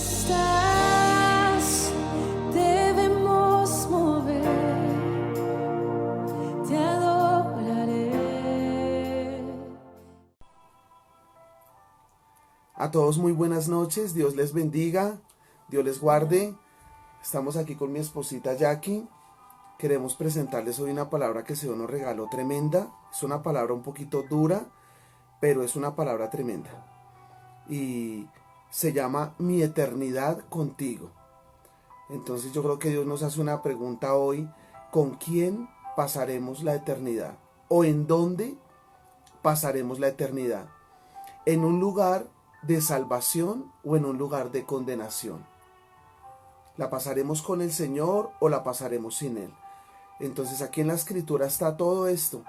estás, debemos mover, te adoraré. A todos muy buenas noches, Dios les bendiga, Dios les guarde. Estamos aquí con mi esposita Jackie. Queremos presentarles hoy una palabra que el Señor nos regaló tremenda. Es una palabra un poquito dura, pero es una palabra tremenda. Y se llama Mi eternidad contigo. Entonces yo creo que Dios nos hace una pregunta hoy: ¿con quién pasaremos la eternidad? ¿O en dónde pasaremos la eternidad? ¿En un lugar de salvación o en un lugar de condenación? ¿La pasaremos con el Señor o la pasaremos sin Él? Entonces aquí en la escritura está todo esto.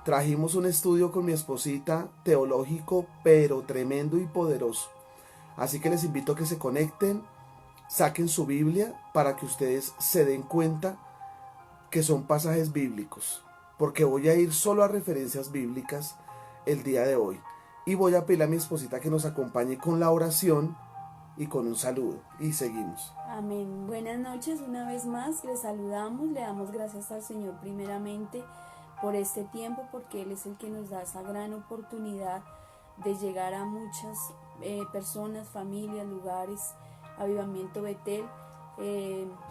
Trajimos un estudio con mi esposita teológico, pero tremendo y poderoso. Así que les invito a que se conecten, saquen su Biblia para que ustedes se den cuenta que son pasajes bíblicos, porque voy a ir solo a referencias bíblicas el día de hoy. Y voy a pedir a mi esposita que nos acompañe con la oración y con un saludo. Y seguimos. Amén. Buenas noches, una vez más les saludamos, le damos gracias al Señor primeramente por este tiempo, porque Él es el que nos da esa gran oportunidad de llegar a muchas personas, familias, lugares, Avivamiento Betel.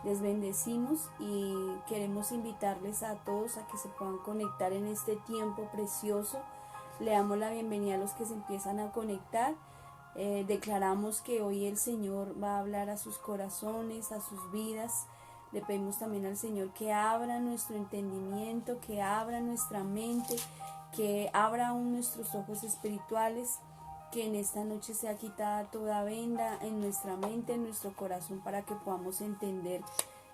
Les bendecimos y queremos invitarles a todos a que se puedan conectar en este tiempo precioso. Le damos la bienvenida a los que se empiezan a conectar. Declaramos que hoy el Señor va a hablar a sus corazones, a sus vidas. Le pedimos también al Señor que abra nuestro entendimiento, que abra nuestra mente, que abra aún nuestros ojos espirituales, que en esta noche sea quitada toda venda en nuestra mente, en nuestro corazón, para que podamos entender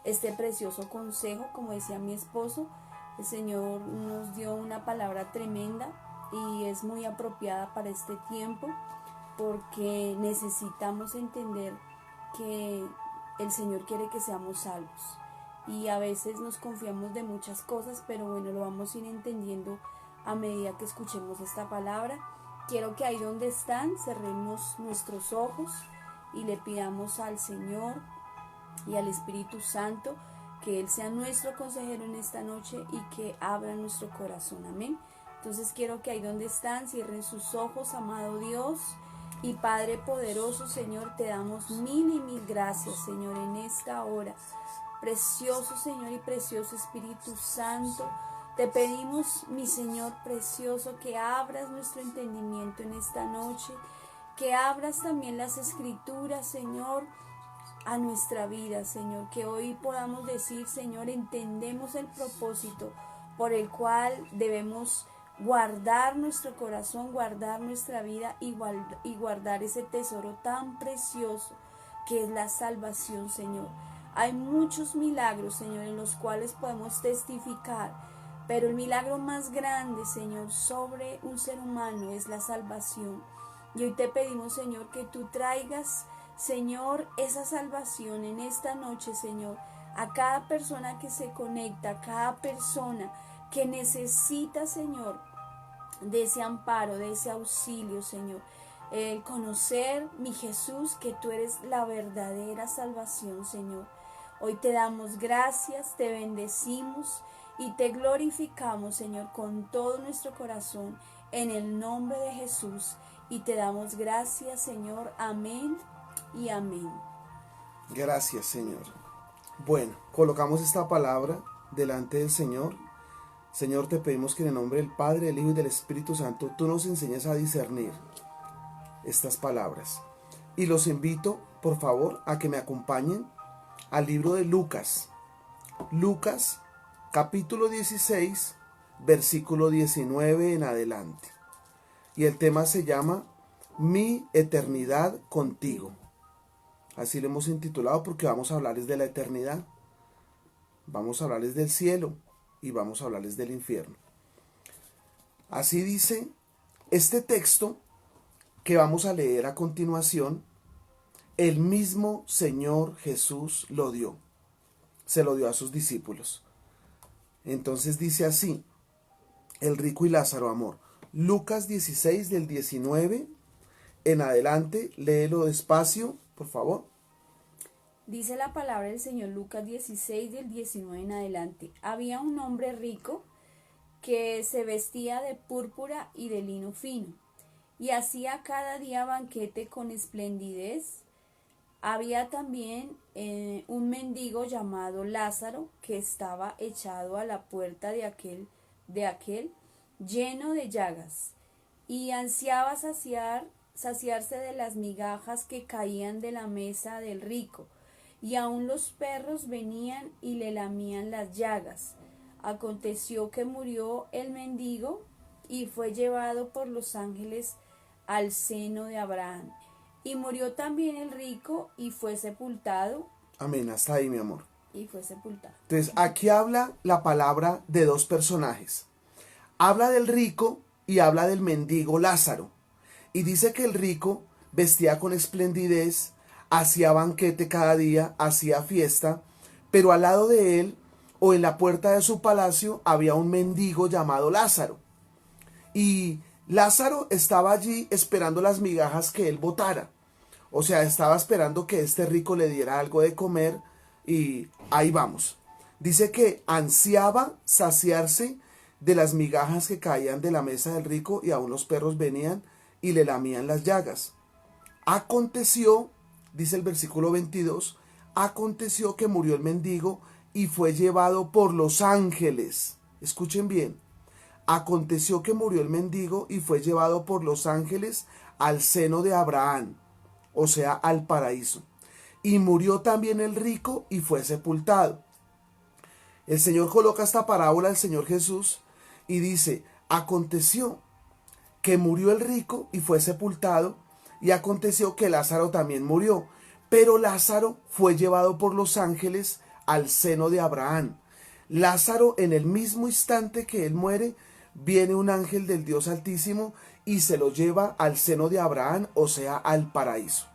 este precioso consejo. Como decía mi esposo, el Señor nos dio una palabra tremenda y es muy apropiada para este tiempo, porque necesitamos entender que el Señor quiere que seamos salvos, y a veces nos confiamos de muchas cosas, pero bueno, lo vamos a ir entendiendo a medida que escuchemos esta palabra. Quiero que ahí donde están cerremos nuestros ojos y le pidamos al Señor y al Espíritu Santo que Él sea nuestro consejero en esta noche y que abra nuestro corazón. Amén. Entonces quiero que ahí donde están cierren sus ojos, amado Dios y Padre poderoso. Señor, te damos mil y mil gracias, Señor, en esta hora. Precioso Señor y precioso Espíritu Santo, te pedimos, mi Señor precioso, que abras nuestro entendimiento en esta noche, que abras también las Escrituras, Señor, a nuestra vida, Señor, que hoy podamos decir, Señor, entendemos el propósito por el cual debemos guardar nuestro corazón, guardar nuestra vida y guardar ese tesoro tan precioso que es la salvación, Señor. Hay muchos milagros, Señor, en los cuales podemos testificar, pero el milagro más grande, Señor, sobre un ser humano es la salvación. Y hoy te pedimos, Señor, que tú traigas, Señor, esa salvación en esta noche, Señor, a cada persona que se conecta, a cada persona que necesita, Señor, de ese amparo, de ese auxilio, Señor. El conocer, mi Jesús, que tú eres la verdadera salvación, Señor. Hoy te damos gracias, te bendecimos y te glorificamos, Señor, con todo nuestro corazón, en el nombre de Jesús. Y te damos gracias, Señor. Amén y amén. Gracias, Señor. Bueno, colocamos esta palabra delante del Señor. Señor, te pedimos que en el nombre del Padre, del Hijo y del Espíritu Santo, tú nos enseñes a discernir estas palabras. Y los invito, por favor, a que me acompañen al libro de Lucas. Lucas, capítulo 16, versículo 19 en adelante. Y el tema se llama Mi eternidad contigo. Así lo hemos intitulado porque vamos a hablarles de la eternidad. Vamos a hablarles del cielo y vamos a hablarles del infierno. Así dice este texto que vamos a leer a continuación. El mismo Señor Jesús lo dio. Se lo dio a sus discípulos. Entonces dice así: el rico y Lázaro, amor. Lucas 16 del 19 en adelante, léelo despacio, por favor. Dice la palabra del Señor Lucas 16 del 19 en adelante. Había un hombre rico que se vestía de púrpura y de lino fino y hacía cada día banquete con esplendidez. Había también un mendigo llamado Lázaro que estaba echado a la puerta de aquel lleno de llagas y ansiaba saciarse de las migajas que caían de la mesa del rico, y aun los perros venían y le lamían las llagas. Aconteció que murió el mendigo y fue llevado por los ángeles al seno de Abraham. Y murió también el rico y fue sepultado. Amén, hasta ahí, mi amor. Y fue sepultado. Entonces, aquí habla la palabra de dos personajes. Habla del rico y habla del mendigo Lázaro. Y dice que el rico vestía con esplendidez, hacía banquete cada día, hacía fiesta, pero al lado de él, o en la puerta de su palacio, había un mendigo llamado Lázaro. Y Lázaro estaba allí esperando las migajas que él botara. O sea, estaba esperando que este rico le diera algo de comer, y ahí vamos. Dice que ansiaba saciarse de las migajas que caían de la mesa del rico, y aún los perros venían y le lamían las llagas. Aconteció, dice el versículo 22, aconteció que murió el mendigo y fue llevado por los ángeles. Escuchen bien. Aconteció que murió el mendigo y fue llevado por los ángeles al seno de Abraham, o sea, al paraíso. Y murió también el rico y fue sepultado. El Señor coloca esta parábola del Señor Jesús y dice, aconteció que murió el rico y fue sepultado, y aconteció que Lázaro también murió, pero Lázaro fue llevado por los ángeles al seno de Abraham. Lázaro, en el mismo instante que él muere, viene un ángel del Dios Altísimo y se lo lleva al seno de Abraham, o sea, al paraíso.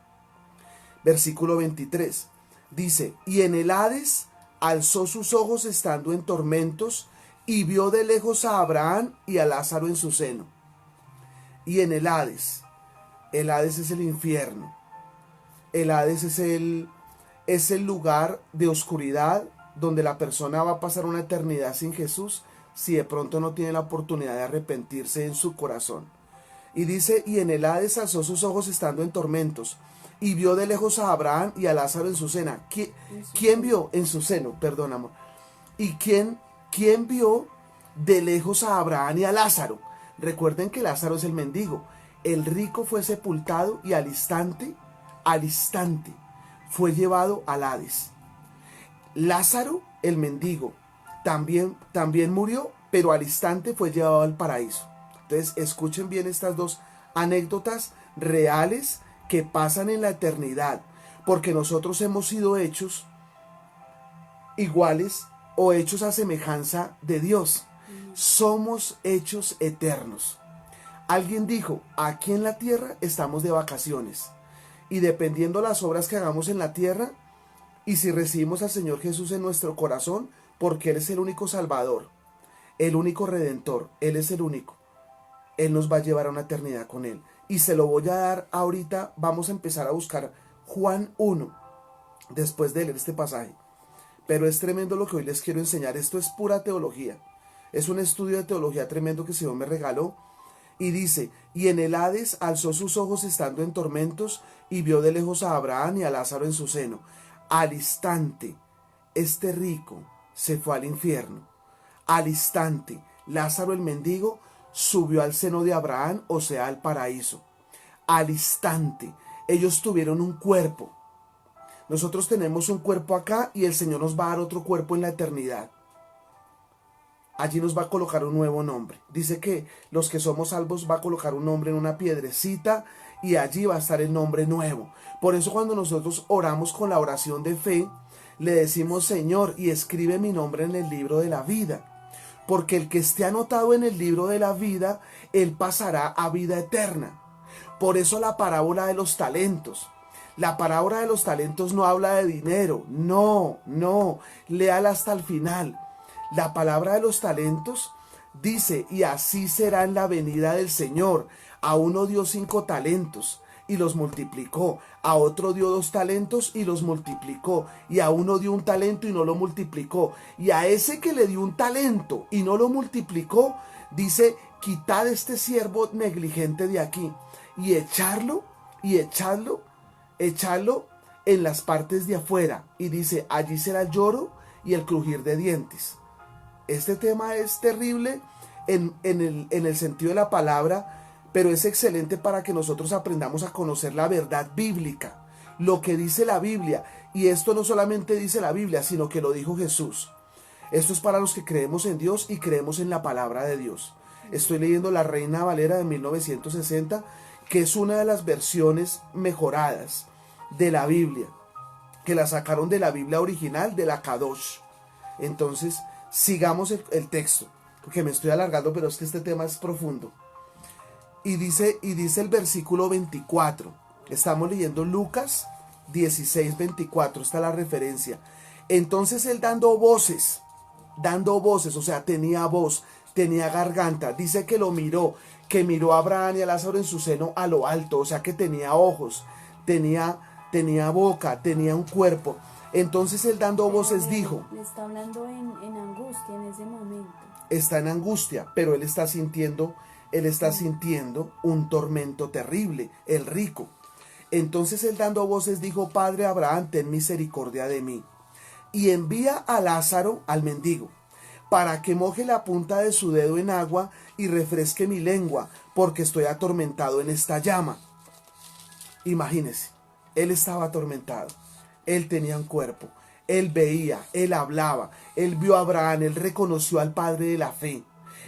Versículo 23 dice, y en el Hades alzó sus ojos estando en tormentos, y vio de lejos a Abraham y a Lázaro en su seno. Y en el Hades es el infierno. El Hades es el lugar de oscuridad donde la persona va a pasar una eternidad sin Jesús si de pronto no tiene la oportunidad de arrepentirse en su corazón. Y dice, y en el Hades alzó sus ojos estando en tormentos, y vio de lejos a Abraham y a Lázaro en su seno. ¿Quién vio en su seno? Perdón, amor. ¿Y quién vio de lejos a Abraham y a Lázaro? Recuerden que Lázaro es el mendigo. El rico fue sepultado y al instante, fue llevado al Hades. Lázaro, el mendigo, también murió, pero al instante fue llevado al paraíso. Entonces, escuchen bien estas dos anécdotas reales que pasan en la eternidad, porque nosotros hemos sido hechos iguales o hechos a semejanza de Dios. Somos hechos eternos. Alguien dijo, aquí en la tierra estamos de vacaciones, y dependiendo las obras que hagamos en la tierra, y si recibimos al Señor Jesús en nuestro corazón, porque Él es el único Salvador, el único Redentor, Él es el único, Él nos va a llevar a una eternidad con Él. Y se lo voy a dar ahorita. Vamos a empezar a buscar Juan 1, después de leer este pasaje. Pero es tremendo lo que hoy les quiero enseñar. Esto es pura teología. Es un estudio de teología tremendo que el Señor me regaló. Y dice, y en el Hades alzó sus ojos estando en tormentos, y vio de lejos a Abraham y a Lázaro en su seno. Al instante, este rico se fue al infierno. Al instante, Lázaro el mendigo subió al seno de Abraham, o sea, al paraíso. Al instante, ellos tuvieron un cuerpo. Nosotros tenemos un cuerpo acá y el Señor nos va a dar otro cuerpo en la eternidad. Allí nos va a colocar un nuevo nombre. Dice que los que somos salvos va a colocar un nombre en una piedrecita y allí va a estar el nombre nuevo. Por eso cuando nosotros oramos con la oración de fe, le decimos, Señor, y escribe mi nombre en el libro de la vida. Porque el que esté anotado en el libro de la vida, él pasará a vida eterna. Por eso la parábola de los talentos. La parábola de los talentos no habla de dinero. No, léala hasta el final. La palabra de los talentos dice, y así será en la venida del Señor. A uno dio 5 talentos, y los multiplicó. A otro dio 2 talentos y los multiplicó. Y a uno dio 1 talento y no lo multiplicó. Y a ese que le dio 1 talento y no lo multiplicó, dice, quitad este siervo negligente de aquí y echarlo en las partes de afuera. Y dice, allí será el lloro y el crujir de dientes. Este tema es terrible en el sentido de la palabra, pero es excelente para que nosotros aprendamos a conocer la verdad bíblica, lo que dice la Biblia. Y esto no solamente dice la Biblia, sino que lo dijo Jesús. Esto es para los que creemos en Dios y creemos en la palabra de Dios. Estoy leyendo la Reina Valera de 1960, que es una de las versiones mejoradas de la Biblia, que la sacaron de la Biblia original, de la Kadosh. Entonces, sigamos el texto, porque me estoy alargando, pero es que este tema es profundo. Y dice el versículo 24. Estamos leyendo Lucas 16, 24. Está la referencia. Entonces él dando voces, o sea, tenía voz, tenía garganta. Dice que lo miró, que miró a Abraham y a Lázaro en su seno a lo alto. O sea que tenía ojos, tenía boca, tenía un cuerpo. Entonces él dando voces dijo. Le está hablando en angustia en ese momento. Está en angustia, pero él está sintiendo un tormento terrible, el rico. Entonces él dando voces dijo, Padre Abraham, ten misericordia de mí, y envía a Lázaro, al mendigo, para que moje la punta de su dedo en agua y refresque mi lengua, porque estoy atormentado en esta llama. Imagínese, él estaba atormentado, él tenía un cuerpo, él veía, él hablaba, él vio a Abraham, él reconoció al padre de la fe,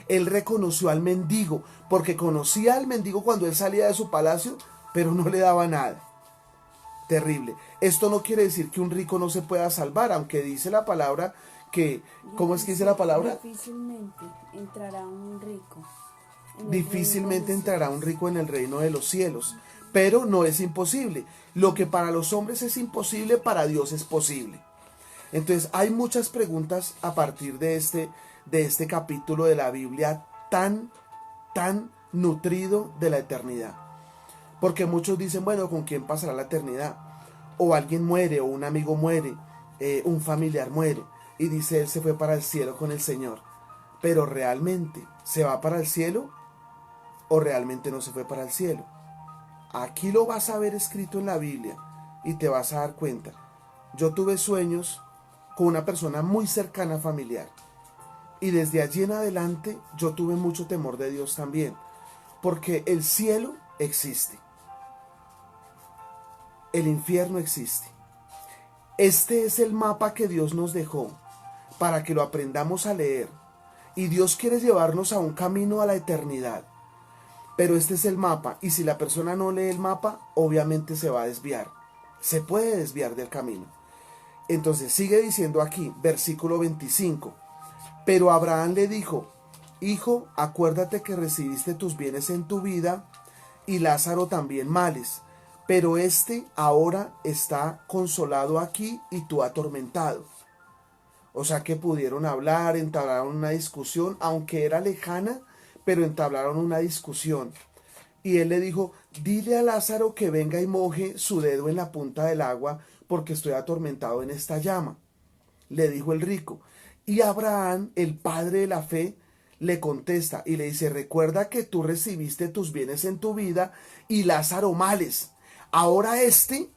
él reconoció al mendigo, porque conocía al mendigo cuando él salía de su palacio, pero no le daba nada. Terrible. Esto no quiere decir que un rico no se pueda salvar, aunque dice la palabra que, ¿cómo es que dice la palabra? Difícilmente entrará un rico. Difícilmente entrará un rico en el reino de los cielos, pero no es imposible. Lo que para los hombres es imposible, para Dios es posible. Entonces hay muchas preguntas a partir de este capítulo de la Biblia tan nutrido de la eternidad. Porque muchos dicen, bueno, ¿con quién pasará la eternidad? O alguien muere, o un amigo muere, un familiar muere, y dice, él se fue para el cielo con el Señor. Pero ¿realmente se va para el cielo? ¿O realmente no se fue para el cielo? Aquí lo vas a ver escrito en la Biblia, y te vas a dar cuenta. Yo tuve sueños con una persona muy cercana familiar, y desde allí en adelante yo tuve mucho temor de Dios también, porque el cielo existe, el infierno existe. Este es el mapa que Dios nos dejó para que lo aprendamos a leer, y Dios quiere llevarnos a un camino a la eternidad, pero este es el mapa, y si la persona no lee el mapa, obviamente se va a desviar, se puede desviar del camino. Entonces sigue diciendo aquí, versículo 25, pero Abraham le dijo, hijo, acuérdate que recibiste tus bienes en tu vida, y Lázaro también males, pero este ahora está consolado aquí y tú atormentado. O sea que pudieron hablar, entablaron una discusión, aunque era lejana, pero entablaron una discusión. Y él le dijo, dile a Lázaro que venga y moje su dedo en la punta del agua, porque estoy atormentado en esta llama. Le dijo el rico. Y Abraham, el padre de la fe, le contesta y le dice, recuerda que tú recibiste tus bienes en tu vida y Lázaro males. Ahora este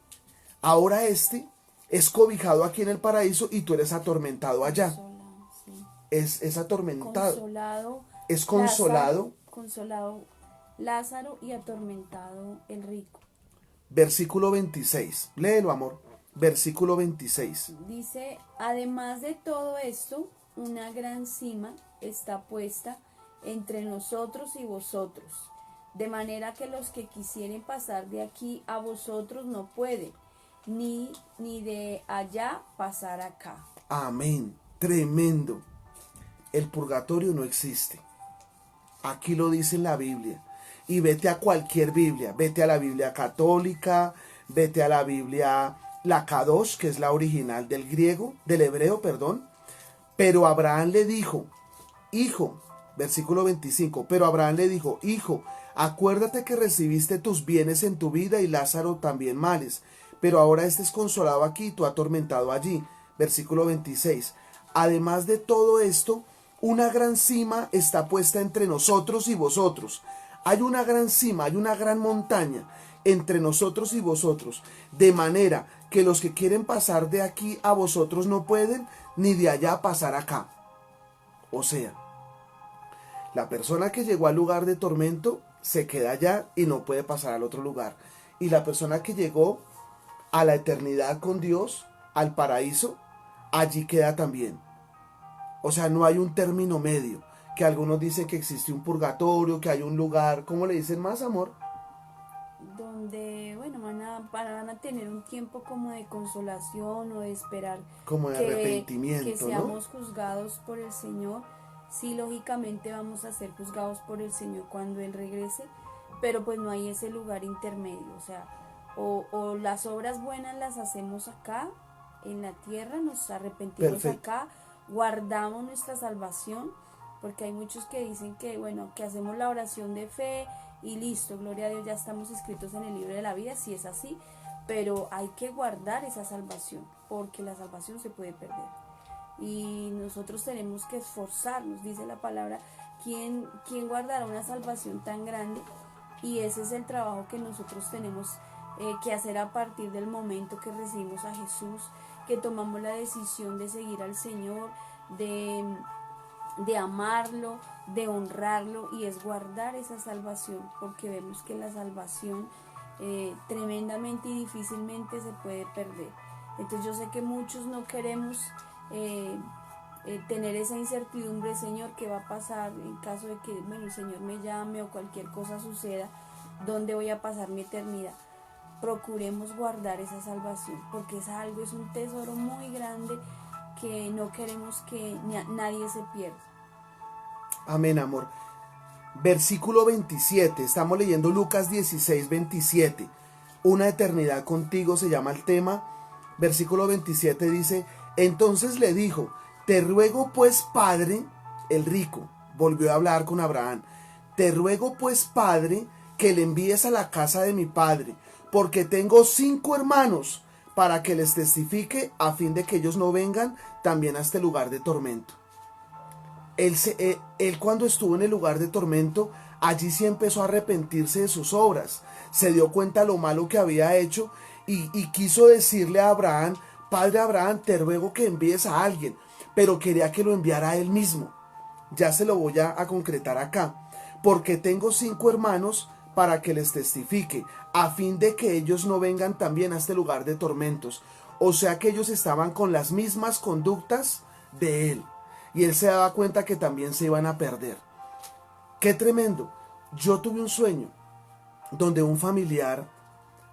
es cobijado aquí en el paraíso y tú eres atormentado allá. Es atormentado. Es consolado. Consolado Lázaro y atormentado el rico. Versículo 26. Léelo, amor. Versículo 26. Dice, además de todo esto, una gran cima está puesta entre nosotros y vosotros, de manera que los que quisieren pasar de aquí a vosotros no pueden, ni de allá pasar acá. Amén. Tremendo. El purgatorio no existe. Aquí lo dice en la Biblia. Y vete a cualquier Biblia. Vete a la Biblia católica, vete a la Biblia, la Kadosh, que es la original del hebreo. Pero Abraham le dijo, hijo, versículo 25, pero Abraham le dijo, hijo, Acuérdate que recibiste tus bienes en tu vida y Lázaro también males, pero ahora este es consolado aquí y tú atormentado allí. Versículo 26. Además de todo esto, una gran cima está puesta entre nosotros y vosotros. Hay una gran cima, hay una gran montaña entre nosotros y vosotros, de manera que los que quieren pasar de aquí a vosotros no pueden, ni de allá pasar acá. O sea, la persona que llegó al lugar de tormento se queda allá y no puede pasar al otro lugar. Y la persona que llegó a la eternidad con Dios, al paraíso, allí queda también. O sea, no hay un término medio, que algunos dicen que existe un purgatorio, que hay un lugar, ¿cómo le dicen más, amor? Donde, bueno, van a tener un tiempo como de consolación o de esperar Como de arrepentimiento, que ¿no? seamos juzgados por el Señor. Sí, lógicamente vamos a ser juzgados por el Señor cuando Él regrese, pero pues no hay ese lugar intermedio, o sea, o las obras buenas las hacemos acá, en la tierra, nos arrepentimos Perfecto. acá, guardamos nuestra salvación, porque hay muchos que dicen que, bueno, que hacemos la oración de fe y listo, gloria a Dios, ya estamos inscritos en el libro de la vida, si es así, pero hay que guardar esa salvación, porque la salvación se puede perder. Y nosotros tenemos que esforzarnos, dice la palabra, ¿quién guardará una salvación tan grande? Y ese es el trabajo que nosotros tenemos que hacer a partir del momento que recibimos a Jesús, que tomamos la decisión de seguir al Señor, de amarlo, de honrarlo, y es guardar esa salvación, porque vemos que la salvación tremendamente y difícilmente se puede perder. Entonces yo sé que muchos no queremos tener esa incertidumbre, Señor, ¿qué va a pasar en caso de que, bueno, el Señor me llame o cualquier cosa suceda? ¿Dónde voy a pasar mi eternidad? Procuremos guardar esa salvación, porque es algo, es un tesoro muy grande que no queremos que nadie se pierda. Amén, amor. Versículo 27, estamos leyendo Lucas 16, 27. Una eternidad contigo se llama el tema. Versículo 27 dice: entonces le dijo, te ruego pues, Padre, el rico volvió a hablar con Abraham, te ruego pues, Padre, que le envíes a la casa de mi padre, porque tengo 5 hermanos, para que les testifique, a fin de que ellos no vengan también a este lugar de tormento. Él cuando estuvo en el lugar de tormento, allí sí empezó a arrepentirse de sus obras, se dio cuenta de lo malo que había hecho y quiso decirle a Abraham, Padre Abraham, te ruego que envíes a alguien, pero quería que lo enviara a él mismo. Ya se lo voy a concretar acá, porque tengo 5 hermanos para que les testifique, a fin de que ellos no vengan también a este lugar de tormentos. O sea que ellos estaban con las mismas conductas de él, y él se daba cuenta que también se iban a perder. ¡Qué tremendo! Yo tuve un sueño donde un familiar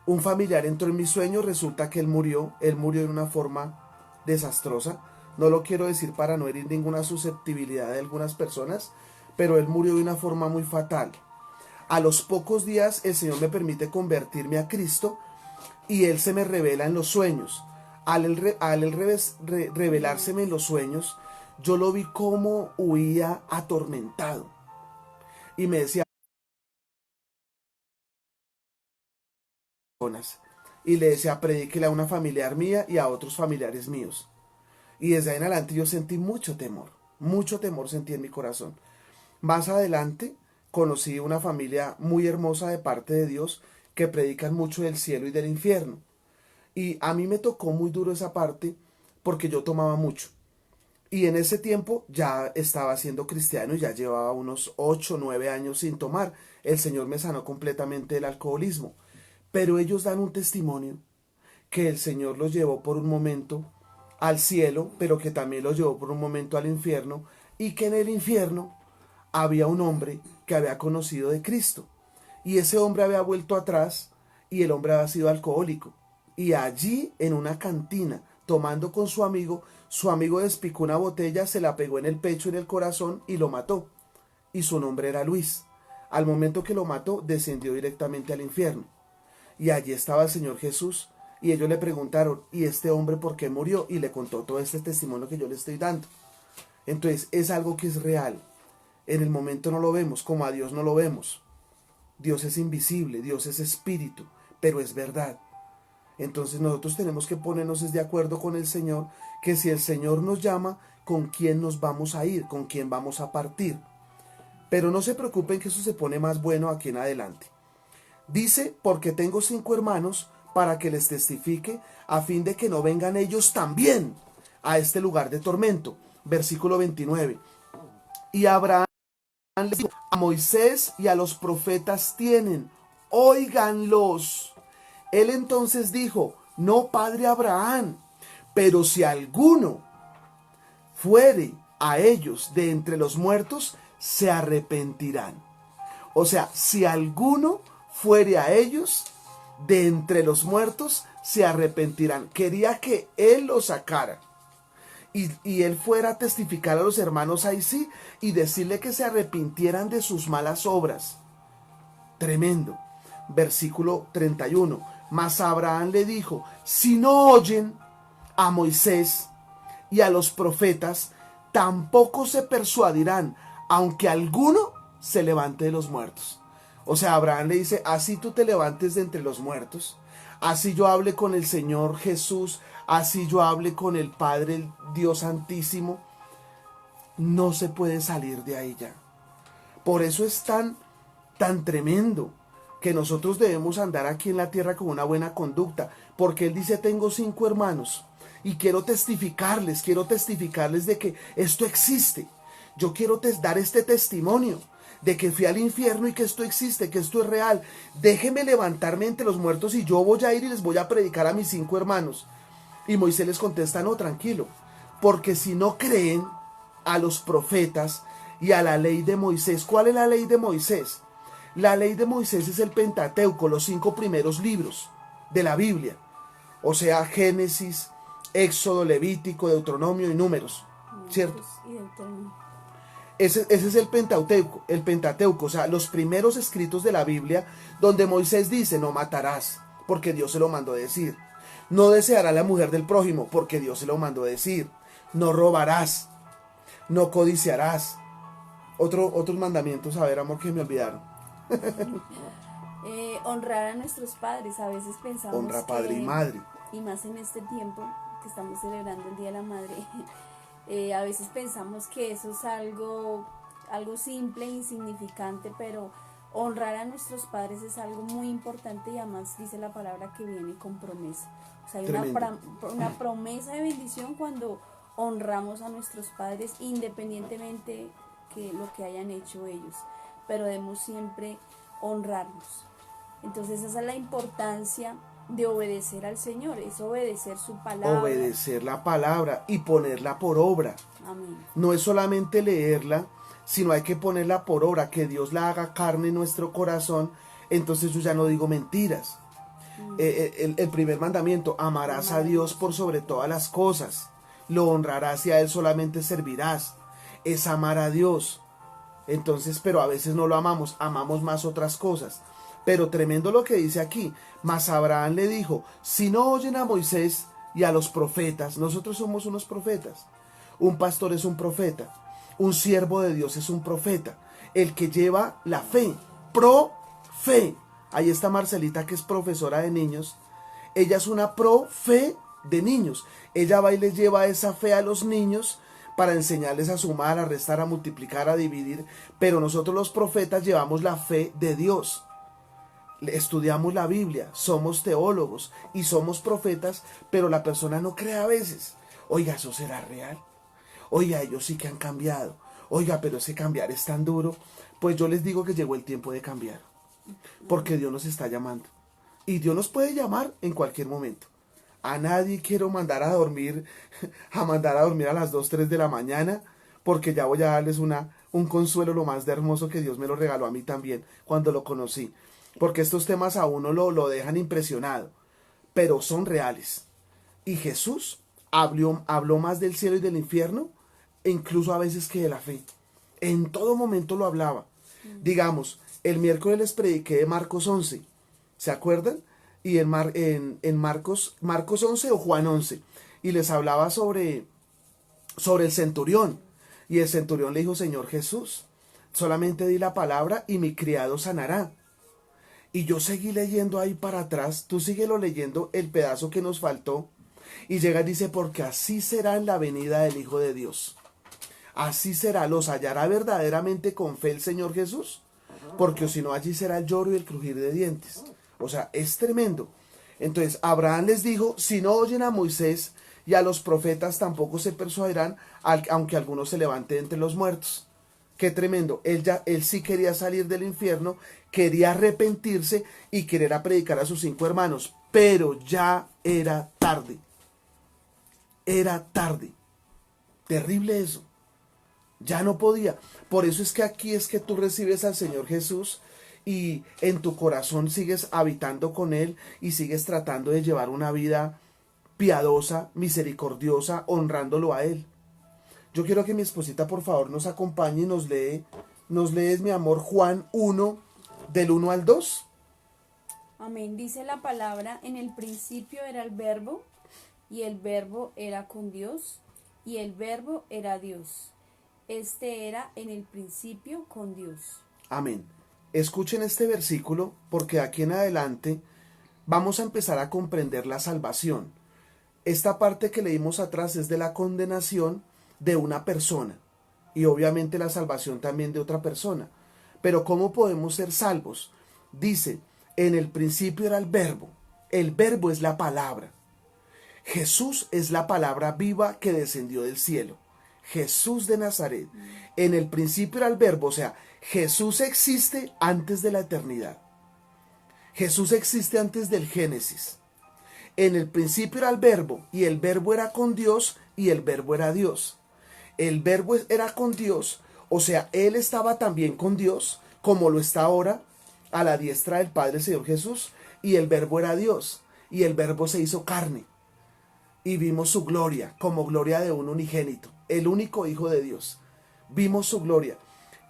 entró en mi sueño, resulta que él murió de una forma desastrosa. No lo quiero decir para no herir ninguna susceptibilidad de algunas personas, pero él murió de una forma muy fatal. A los pocos días el Señor me permite convertirme a Cristo y Él se me revela en los sueños. Al revelárseme en los sueños, yo lo vi como huía atormentado. Y me decía, y le decía, predíquele a una familiar mía y a otros familiares míos. Y desde ahí en adelante yo sentí mucho temor sentí en mi corazón. Más adelante conocí una familia muy hermosa de parte de Dios que predican mucho del cielo y del infierno. Y a mí me tocó muy duro esa parte porque yo tomaba mucho. Y en ese tiempo ya estaba siendo cristiano y ya llevaba unos 8 o 9 años sin tomar. El Señor me sanó completamente del alcoholismo. Pero ellos dan un testimonio que el Señor los llevó por un momento al cielo, pero que también los llevó por un momento al infierno, y que en el infierno había un hombre que había conocido de Cristo. Y ese hombre había vuelto atrás y el hombre había sido alcohólico. Y allí en una cantina, tomando con su amigo despicó una botella, se la pegó en el pecho, en el corazón y lo mató. Y su nombre era Luis. Al momento que lo mató, descendió directamente al infierno. Y allí estaba el Señor Jesús. Y ellos le preguntaron, ¿y este hombre por qué murió? Y le contó todo este testimonio que yo le estoy dando. Entonces es algo que es real. En el momento no lo vemos, como a Dios no lo vemos. Dios es invisible, Dios es espíritu, pero es verdad. Entonces nosotros tenemos que ponernos de acuerdo con el Señor, que si el Señor nos llama, ¿con quién nos vamos a ir? ¿Con quién vamos a partir? Pero no se preocupen que eso se pone más bueno aquí en adelante. Dice, porque tengo 5 hermanos para que les testifique, a fin de que no vengan ellos también a este lugar de tormento. Versículo 29. Y Abraham le dijo, a Moisés y a los profetas tienen, óiganlos. Él entonces dijo, no, padre Abraham, pero si alguno fuere a ellos de entre los muertos, se arrepentirán. O sea, si alguno fuere a ellos de entre los muertos, se arrepentirán. Quería que él los sacara. Y él fuera a testificar a los hermanos ahí sí, y decirle que se arrepintieran de sus malas obras. Tremendo. Versículo 31. Mas Abraham le dijo, si no oyen a Moisés y a los profetas, tampoco se persuadirán, aunque alguno se levante de los muertos. O sea, Abraham le dice, así tú te levantes de entre los muertos, así yo hable con el Señor Jesús, así yo hable con el Padre, el Dios Santísimo, no se puede salir de ahí ya. Por eso es tan tremendo que nosotros debemos andar aquí en la tierra con una buena conducta, porque él dice, tengo 5 hermanos y quiero testificarles de que esto existe. Yo quiero dar este testimonio de que fui al infierno y que esto existe, que esto es real. Déjenme levantarme entre los muertos y yo voy a ir y les voy a predicar a mis 5 hermanos. Y Moisés les contesta, no, tranquilo, porque si no creen a los profetas y a la ley de Moisés. ¿Cuál es la ley de Moisés? La ley de Moisés es el Pentateuco, los 5 primeros libros de la Biblia. O sea, Génesis, Éxodo, Levítico, Deuteronomio y Números, ¿cierto? Ese es el Pentateuco, o sea, los primeros escritos de la Biblia, donde Moisés dice, no matarás, porque Dios se lo mandó decir. No desearás la mujer del prójimo, porque Dios se lo mandó decir. No robarás, no codiciarás. Otros mandamientos, a ver, amor, que me olvidaron. Honrar a nuestros padres. A veces pensamos honra padre y madre. Y más en este tiempo que estamos celebrando el Día de la Madre, a veces pensamos que eso es algo simple, insignificante, pero honrar a nuestros padres es algo muy importante y además dice la palabra que viene con promesa. O sea, hay una promesa de bendición cuando honramos a nuestros padres, independientemente de lo que hayan hecho ellos, pero debemos siempre honrarnos. Entonces esa es la importancia de obedecer al Señor, es obedecer su palabra. Obedecer la palabra y ponerla por obra. Amén. No es solamente leerla, sino hay que ponerla por obra, que Dios la haga carne en nuestro corazón. Entonces yo ya no digo mentiras. El primer mandamiento, amarás a Dios por sobre todas las cosas, lo honrarás y a Él solamente servirás. Es amar a Dios. Entonces, pero a veces no lo amamos más otras cosas. Pero tremendo lo que dice aquí. Mas Abraham le dijo, si no oyen a Moisés y a los profetas, nosotros somos unos profetas. Un pastor es un profeta. Un siervo de Dios es un profeta. El que lleva la fe, pro-fe. Ahí está Marcelita, que es profesora de niños. Ella es una pro-fe de niños. Ella va y les lleva esa fe a los niños para enseñarles a sumar, a restar, a multiplicar, a dividir. Pero nosotros los profetas llevamos la fe de Dios. Estudiamos la Biblia, somos teólogos y somos profetas, pero la persona no cree a veces. Oiga, ¿eso será real? Oiga, ellos sí que han cambiado. Oiga, pero ese cambiar es tan duro. Pues yo les digo que llegó el tiempo de cambiar, porque Dios nos está llamando. Y Dios nos puede llamar en cualquier momento. A nadie quiero mandar a dormir a las 2, 3 de la mañana, porque ya voy a darles un consuelo, lo más de hermoso que Dios me lo regaló a mí también cuando lo conocí. Porque estos temas a uno lo dejan impresionado, pero son reales. Y Jesús habló más del cielo y del infierno, e incluso a veces que de la fe. En todo momento lo hablaba. Digamos, el miércoles les prediqué de Marcos 11, ¿se acuerdan? Y en Marcos 11 o Juan 11, y les hablaba sobre el centurión. Y el centurión le dijo, Señor Jesús, solamente di la palabra y mi criado sanará. Y yo seguí leyendo ahí para atrás, tú síguelo leyendo el pedazo que nos faltó, y llega y dice, porque así será en la venida del Hijo de Dios. Así será, los hallará verdaderamente con fe el Señor Jesús, porque si no allí será el lloro y el crujir de dientes. O sea, es tremendo. Entonces Abraham les dijo, si no oyen a Moisés y a los profetas tampoco se persuadirán, aunque alguno se levante entre los muertos. Qué tremendo. Él sí quería salir del infierno, quería arrepentirse y querer predicar a sus 5 hermanos, pero ya era tarde. Era tarde. Terrible eso. Ya no podía. Por eso es que aquí es que tú recibes al Señor Jesús y en tu corazón sigues habitando con Él y sigues tratando de llevar una vida piadosa, misericordiosa, honrándolo a Él. Yo quiero que mi esposita por favor nos acompañe y nos lees, mi amor, Juan 1, del 1 al 2. Amén. Dice la palabra, en el principio era el verbo, y el verbo era con Dios, y el verbo era Dios. Este era en el principio con Dios. Amén. Escuchen este versículo porque de aquí en adelante vamos a empezar a comprender la salvación. Esta parte que leímos atrás es de la condenación de una persona y obviamente la salvación también de otra persona. Pero ¿cómo podemos ser salvos? Dice, en el principio era el verbo es la palabra. Jesús es la palabra viva que descendió del cielo. Jesús de Nazaret. En el principio era el verbo, o sea, Jesús existe antes de la eternidad. Jesús existe antes del Génesis. En el principio era el verbo, y el verbo era con Dios, y el verbo era Dios. El verbo era con Dios, o sea, Él estaba también con Dios, como lo está ahora, a la diestra del Padre, el Señor Jesús, y el verbo era Dios, y el verbo se hizo carne. Y vimos su gloria, como gloria de un unigénito, el único Hijo de Dios. Vimos su gloria.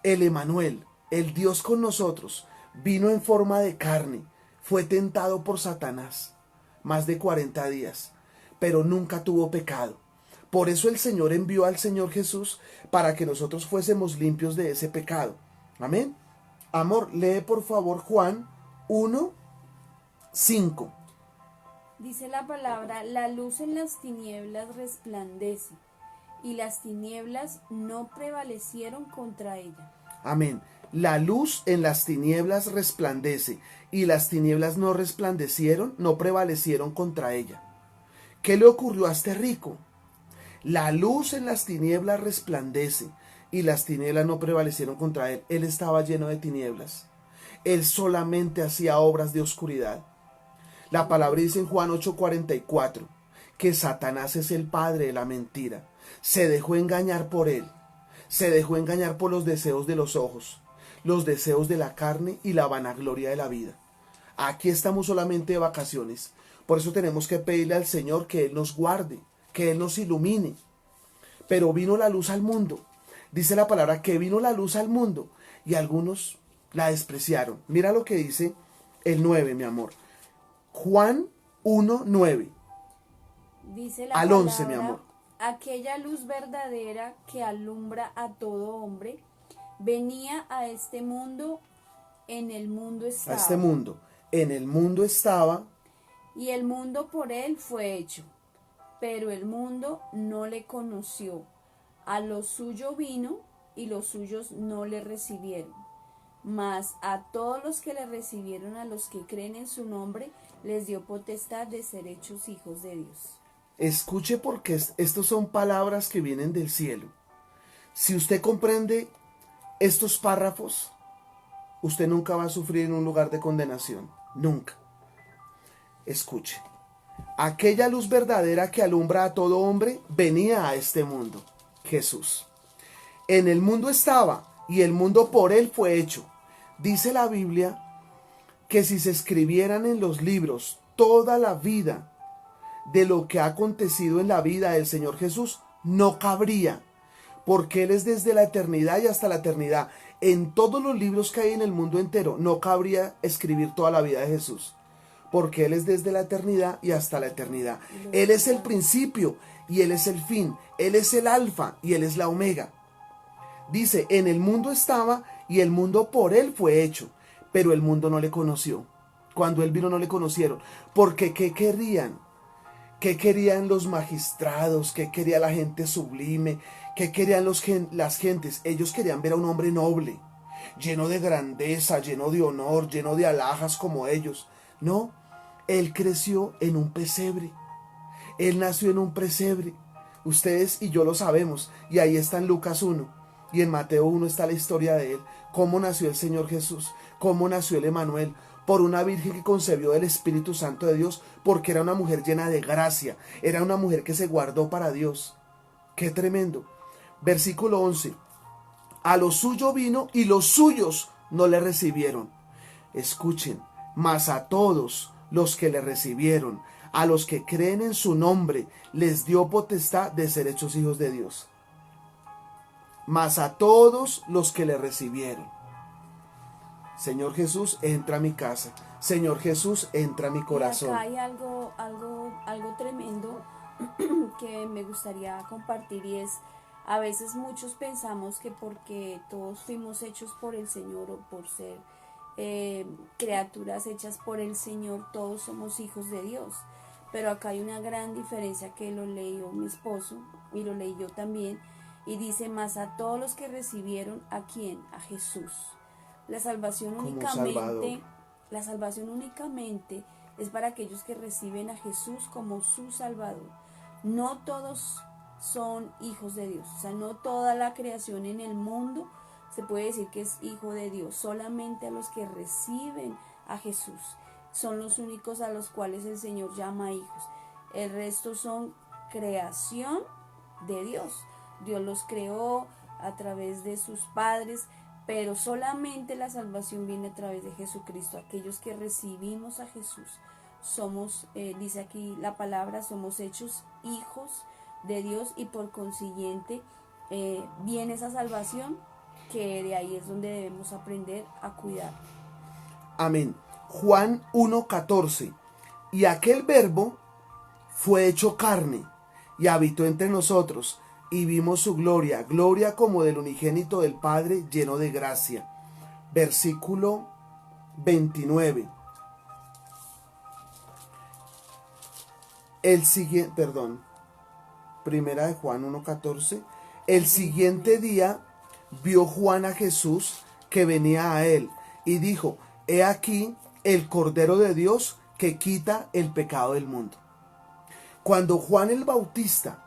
El Emanuel, el Dios con nosotros, vino en forma de carne, fue tentado por Satanás, más de 40 días, pero nunca tuvo pecado. Por eso el Señor envió al Señor Jesús para que nosotros fuésemos limpios de ese pecado. Amén. Amor, lee por favor Juan 1, 5. Dice la palabra, la luz en las tinieblas resplandece, y las tinieblas no prevalecieron contra ella. Amén. La luz en las tinieblas resplandece, y las tinieblas no resplandecieron, no prevalecieron contra ella. ¿Qué le ocurrió a este rico? La luz en las tinieblas resplandece, y las tinieblas no prevalecieron contra él. Él estaba lleno de tinieblas. Él solamente hacía obras de oscuridad. La palabra dice en Juan 8:44 que Satanás es el padre de la mentira. Se dejó engañar por él. Se dejó engañar por los deseos de los ojos, los deseos de la carne y la vanagloria de la vida. Aquí estamos solamente de vacaciones. Por eso tenemos que pedirle al Señor que Él nos guarde, que Él nos ilumine. Pero vino la luz al mundo. Dice la palabra que vino la luz al mundo y algunos la despreciaron. Mira lo que dice el 9, mi amor. Juan 1:9 Dice la al palabra, 11, mi amor. aquella luz verdadera que alumbra a todo hombre, venía a este mundo, en el mundo estaba. A este mundo. En el mundo estaba. Y el mundo por él fue hecho, pero el mundo no le conoció. A lo suyo vino, y los suyos no le recibieron. Mas a todos los que le recibieron, a los que creen en su nombre, les dio potestad de ser hechos hijos de Dios. Escuche porque estos son palabras que vienen del cielo. Si usted comprende estos párrafos, usted nunca va a sufrir en un lugar de condenación. Nunca. Escuche. Aquella luz verdadera que alumbra a todo hombre venía a este mundo. Jesús. En el mundo estaba y el mundo por él fue hecho. Dice la Biblia que si se escribieran en los libros toda la vida de lo que ha acontecido en la vida del Señor Jesús, no cabría, porque Él es desde la eternidad y hasta la eternidad. En todos los libros que hay en el mundo entero, no cabría escribir toda la vida de Jesús, porque Él es desde la eternidad y hasta la eternidad. Él es el principio y Él es el fin. Él es el alfa y Él es la omega. Dice, en el mundo estaba y el mundo por Él fue hecho, pero el mundo no le conoció. Cuando Él vino no le conocieron. Porque ¿qué querían? ¿Qué querían los magistrados? ¿Qué quería la gente sublime? ¿Qué querían las gentes? Ellos querían ver a un hombre noble, lleno de grandeza, lleno de honor, lleno de alhajas como ellos. No, Él creció en un pesebre. Él nació en un pesebre. Ustedes y yo lo sabemos. Y ahí está en Lucas 1. Y en Mateo 1 está la historia de Él. Cómo nació el Señor Jesús. Cómo nació el Emanuel. Por una virgen que concebió del Espíritu Santo de Dios. Porque era una mujer llena de gracia. Era una mujer que se guardó para Dios. ¡Qué tremendo! Versículo 11. A lo suyo vino y los suyos no le recibieron. Escuchen. Mas a todos los que le recibieron, a los que creen en su nombre, les dio potestad de ser hechos hijos de Dios. Mas a todos los que le recibieron. Señor Jesús, entra a mi casa. Señor Jesús, entra a mi corazón. Y acá hay algo tremendo que me gustaría compartir, y es: a veces muchos pensamos que porque todos fuimos hechos por el Señor, o por ser criaturas hechas por el Señor, todos somos hijos de Dios. Pero acá hay una gran diferencia que lo leyó mi esposo y lo leí yo también, y dice: más a todos los que recibieron, ¿a quién? A Jesús. La salvación únicamente es para aquellos que reciben a Jesús como su Salvador. No todos son hijos de Dios, o sea, no toda la creación en el mundo se puede decir que es hijo de Dios. Solamente a los que reciben a Jesús son los únicos a los cuales el Señor llama hijos. El resto son creación de Dios. Dios los creó a través de sus padres, pero solamente la salvación viene a través de Jesucristo. Aquellos que recibimos a Jesús somos, dice aquí la palabra, somos hechos hijos de Dios, y por consiguiente viene esa salvación, que de ahí es donde debemos aprender a cuidar. Amén. Juan 1:14. Y aquel verbo fue hecho carne y habitó entre nosotros, y vimos su gloria, gloria como del unigénito del Padre, lleno de gracia. Versículo 29. Primera de Juan 1:14. El siguiente día vio Juan a Jesús que venía a él, y dijo: he aquí el Cordero de Dios que quita el pecado del mundo. Cuando Juan el Bautista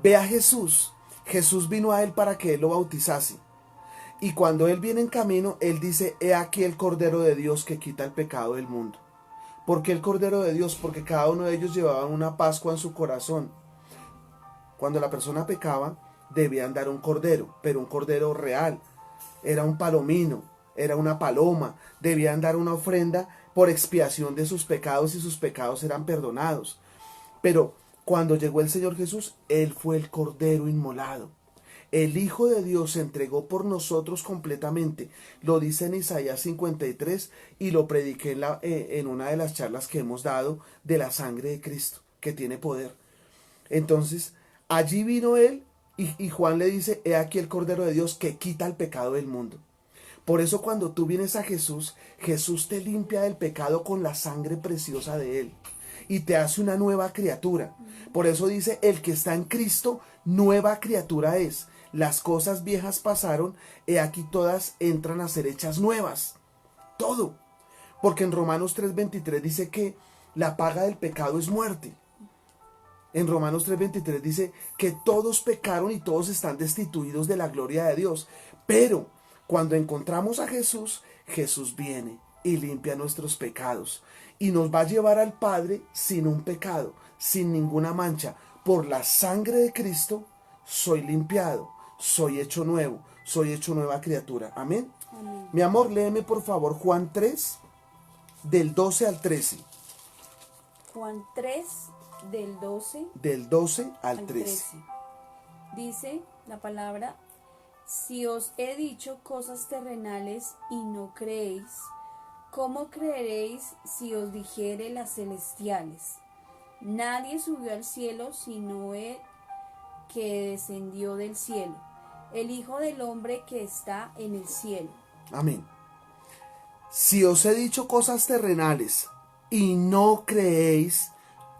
ve a Jesús, Jesús vino a él para que él lo bautizase. Y cuando él viene en camino, él dice: he aquí el Cordero de Dios que quita el pecado del mundo. ¿Por qué el Cordero de Dios? Porque cada uno de ellos llevaba una Pascua en su corazón. Cuando la persona pecaba, debían dar un cordero, pero un cordero real. Era un palomino, era una paloma. Debían dar una ofrenda por expiación de sus pecados, y sus pecados eran perdonados. Pero cuando llegó el Señor Jesús, Él fue el Cordero inmolado. El Hijo de Dios se entregó por nosotros completamente. Lo dice en Isaías 53, y lo prediqué en una de las charlas que hemos dado de la sangre de Cristo, que tiene poder. Entonces, allí vino Él, y Juan le dice: he aquí el Cordero de Dios que quita el pecado del mundo. Por eso cuando tú vienes a Jesús, Jesús te limpia del pecado con la sangre preciosa de Él, y te hace una nueva criatura. Por eso dice: el que está en Cristo, nueva criatura es. Las cosas viejas pasaron, he aquí todas entran a ser hechas nuevas. Todo. Porque en Romanos 3:23 dice que la paga del pecado es muerte. En Romanos 3:23 dice que todos pecaron y todos están destituidos de la gloria de Dios. Pero cuando encontramos a Jesús, Jesús viene y limpia nuestros pecados, y nos va a llevar al Padre sin un pecado, sin ninguna mancha. Por la sangre de Cristo soy limpiado, soy hecho nuevo, soy hecho nueva criatura. Amén. Amén. Mi amor, léeme por favor Juan 3, del 12 al 13. Juan 3, del 12 Del 12 al 13. Dice la palabra: si os he dicho cosas terrenales y no creéis, ¿cómo creeréis si os dijere las celestiales? Nadie subió al cielo sino Él que descendió del cielo, el Hijo del Hombre que está en el cielo. Amén. Si os he dicho cosas terrenales y no creéis,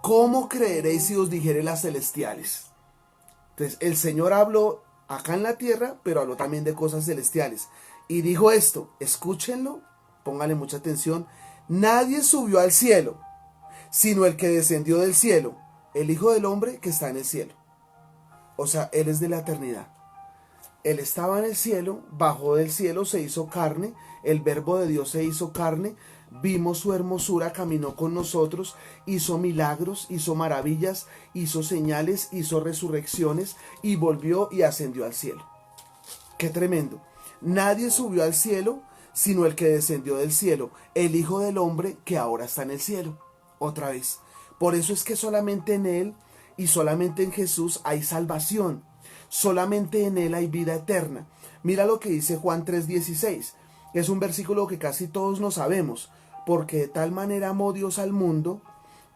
¿cómo creeréis si os dijere las celestiales? Entonces, el Señor habló acá en la tierra, pero habló también de cosas celestiales. Y dijo esto, escúchenlo, pónganle mucha atención. Nadie subió al cielo, sino el que descendió del cielo, el Hijo del Hombre que está en el cielo. O sea, Él es de la eternidad. Él estaba en el cielo, bajó del cielo, se hizo carne, el verbo de Dios se hizo carne, vimos su hermosura, caminó con nosotros, hizo milagros, hizo maravillas, hizo señales, hizo resurrecciones y volvió y ascendió al cielo. ¡Qué tremendo! Nadie subió al cielo, sino el que descendió del cielo, el Hijo del Hombre que ahora está en el cielo. Otra vez. Por eso es que solamente en Él y solamente en Jesús hay salvación. Solamente en Él hay vida eterna. Mira lo que dice Juan 3:16. Es un versículo que casi todos no sabemos. Porque de tal manera amó Dios al mundo,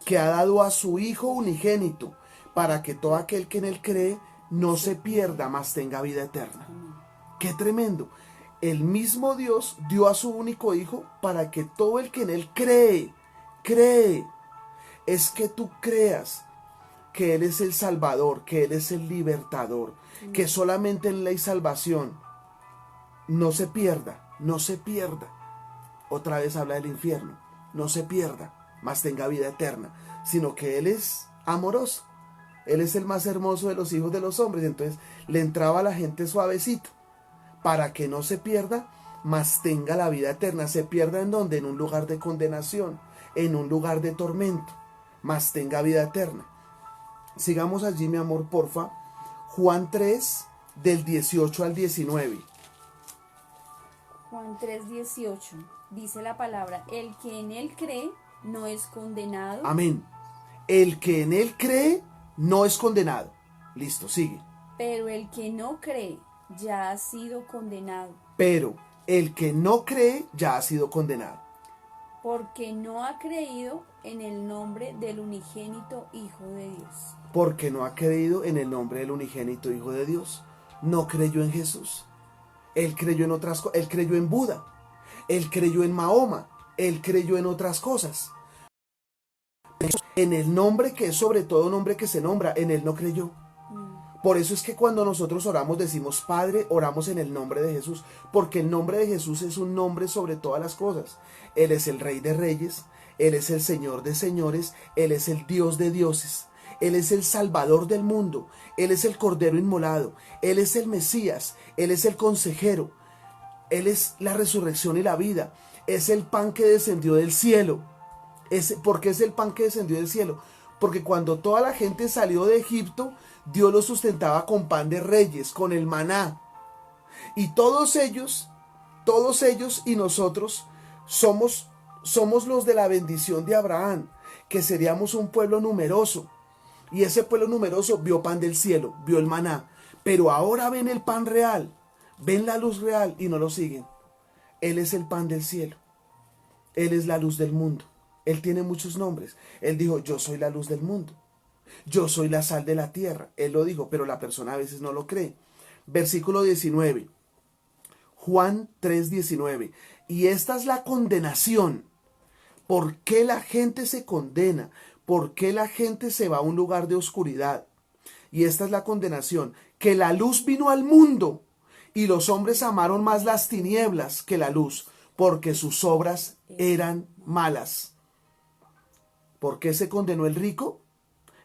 que ha dado a su Hijo unigénito, para que todo aquel que en Él cree no se pierda, mas tenga vida eterna. ¡Qué tremendo! El mismo Dios dio a su único Hijo para que todo el que en Él cree, es que tú creas que Él es el Salvador, que Él es el libertador, que solamente en Él hay salvación. No se pierda, no se pierda. Otra vez habla del infierno. No se pierda, mas tenga vida eterna. Sino que Él es amoroso. Él es el más hermoso de los hijos de los hombres. Entonces le entraba a la gente suavecito, para que no se pierda, mas tenga la vida eterna. ¿Se pierda en dónde? En un lugar de condenación, en un lugar de tormento, mas tenga vida eterna. Sigamos allí, mi amor, porfa. Juan 3, del 18 al 19. Juan 3:18 dice la palabra, el que en Él cree no es condenado, Amén. El que en Él cree no es condenado. Listo, sigue. pero el que no cree ya ha sido condenado, Pero el que no cree ya ha sido condenado. porque no ha creído en el nombre del unigénito Hijo de Dios. Porque no ha creído en el nombre del unigénito Hijo de Dios. No creyó en Jesús. Él creyó en otras cosas. Él creyó en Buda. Él creyó en Mahoma. Él creyó en otras cosas. En el nombre que es sobre todo nombre que se nombra, en Él no creyó. Por eso es que cuando nosotros oramos decimos Padre, oramos en el nombre de Jesús, porque el nombre de Jesús es un nombre sobre todas las cosas. Él es el Rey de Reyes, Él es el Señor de Señores, Él es el Dios de dioses, Él es el Salvador del mundo, Él es el Cordero inmolado, Él es el Mesías, Él es el Consejero, Él es la resurrección y la vida, es el pan que descendió del cielo. ¿Por qué es el pan que descendió del cielo? Porque cuando toda la gente salió de Egipto, Dios los sustentaba con pan de reyes, con el maná. Y todos ellos y nosotros somos los de la bendición de Abraham, que seríamos un pueblo numeroso. Y ese pueblo numeroso vio pan del cielo, vio el maná. Pero ahora ven el pan real, ven la luz real y no lo siguen. Él es el pan del cielo. Él es la luz del mundo. Él tiene muchos nombres. Él dijo, yo soy la luz del mundo. Yo soy la sal de la tierra. Él lo dijo, pero la persona a veces no lo cree. Versículo 19. Juan 3:19. Y esta es la condenación. ¿Por qué la gente se condena? ¿Por qué la gente se va a un lugar de oscuridad? Y esta es la condenación. Que la luz vino al mundo y los hombres amaron más las tinieblas que la luz, porque sus obras eran malas. ¿Por qué se condenó el rico?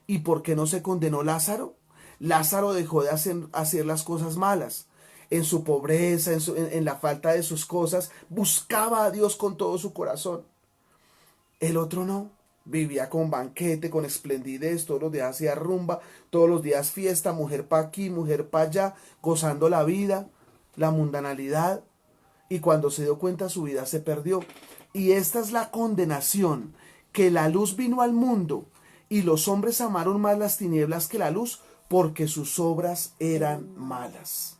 ¿Y por qué no se condenó Lázaro? Lázaro dejó de hacer las cosas malas. En su pobreza, en la falta de sus cosas, buscaba a Dios con todo su corazón. El otro no. Vivía con banquete, con esplendidez, todos los días hacía rumba, todos los días fiesta, mujer para aquí, mujer para allá, gozando la vida, la mundanalidad. Y cuando se dio cuenta su vida se perdió. Y esta es la condenación, que la luz vino al mundo y los hombres amaron más las tinieblas que la luz, porque sus obras eran malas.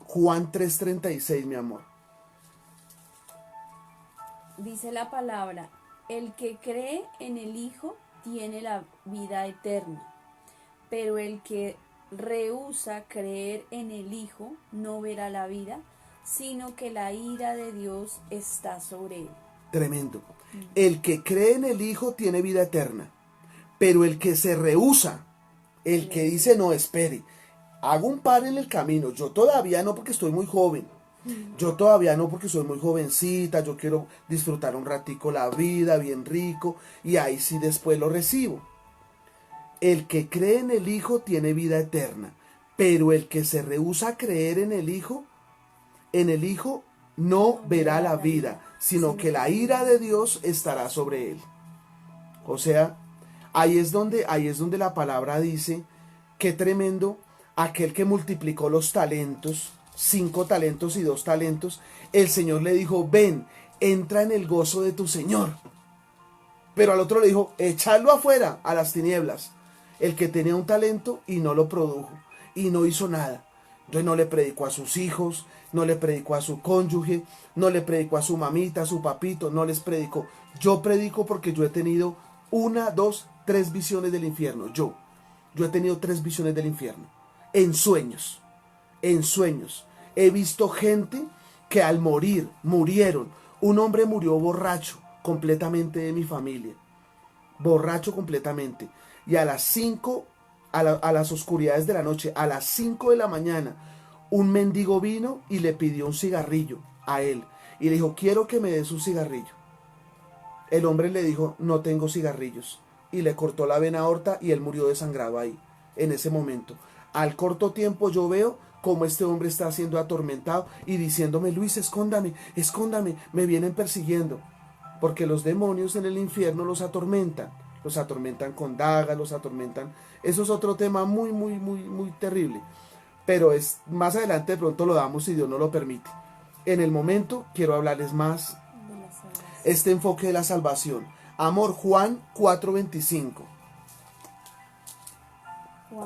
Juan 3:36, mi amor. Dice la palabra, el que cree en el Hijo tiene la vida eterna, pero el que rehúsa creer en el Hijo no verá la vida, sino que la ira de Dios está sobre él. Tremendo. El que cree en el Hijo tiene vida eterna, pero el que se rehúsa, el que dice no, espere, hago un par en el camino, yo todavía no porque estoy muy joven, yo todavía no porque soy muy jovencita, yo quiero disfrutar un ratico la vida, bien rico, y ahí sí después lo recibo. El que cree en el Hijo tiene vida eterna, pero el que se rehúsa a creer en el Hijo no verá la vida, sino que la ira de Dios estará sobre él. O sea, ahí es donde la palabra dice, qué tremendo, aquel que multiplicó los talentos, 5 talentos y 2 talentos, el Señor le dijo, ven, entra en el gozo de tu Señor. Pero al otro le dijo, echadlo afuera, a las tinieblas. El que tenía un talento y no lo produjo, y no hizo nada. Entonces no le predicó a sus hijos, no le predicó a su cónyuge, no le predicó a su mamita, a su papito, no les predicó. Yo predico porque yo he tenido 1, 2, 3 visiones del infierno. Yo he tenido 3 visiones del infierno. En sueños. He visto gente que al morir, murieron. Un hombre murió borracho completamente de mi familia. Borracho completamente. Y a las 5, a las oscuridades de la noche, a las 5 de la mañana, un mendigo vino y le pidió un cigarrillo a él. Y le dijo, quiero que me des un cigarrillo. El hombre le dijo, no tengo cigarrillos. Y le cortó la vena aorta y él murió desangrado ahí, en ese momento. Al corto tiempo yo veo cómo este hombre está siendo atormentado y diciéndome, Luis, escóndame, escóndame, me vienen persiguiendo. Porque los demonios en el infierno los atormentan con dagas, los atormentan. Eso es otro tema muy, muy, muy, muy terrible. Pero más adelante de pronto lo damos si Dios no lo permite. En el momento quiero hablarles más este enfoque de la salvación. Amor, Juan 4:25.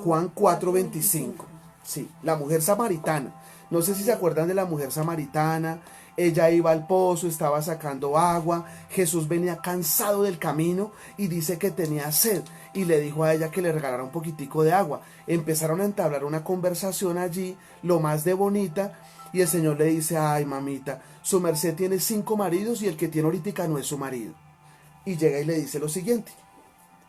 Juan 4:25. Sí, la mujer samaritana. No sé si se acuerdan de la mujer samaritana. Ella iba al pozo, estaba sacando agua. Jesús venía cansado del camino y dice que tenía sed. Y le dijo a ella que le regalara un poquitico de agua. Empezaron a entablar una conversación allí, lo más de bonita. Y el Señor le dice, ay mamita, su merced tiene 5 maridos y el que tiene ahorita no es su marido. Y llega y le dice lo siguiente.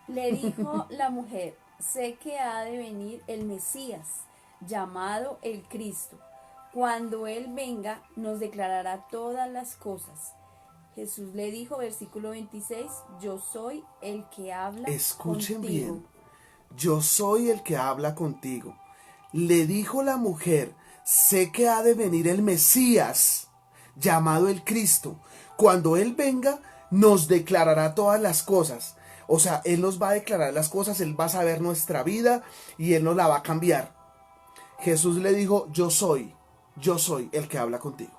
Le dijo la mujer, sé que ha de venir el Mesías, llamado el Cristo. Cuando Él venga, nos declarará todas las cosas. Jesús le dijo, versículo 26, yo soy el que habla Escuchen contigo. bien, yo soy el que habla contigo. Le dijo la mujer, sé que ha de venir el Mesías, llamado el Cristo. Cuando Él venga, nos declarará todas las cosas. O sea, Él nos va a declarar las cosas, Él va a saber nuestra vida y Él nos la va a cambiar. Jesús le dijo, yo soy el que habla contigo.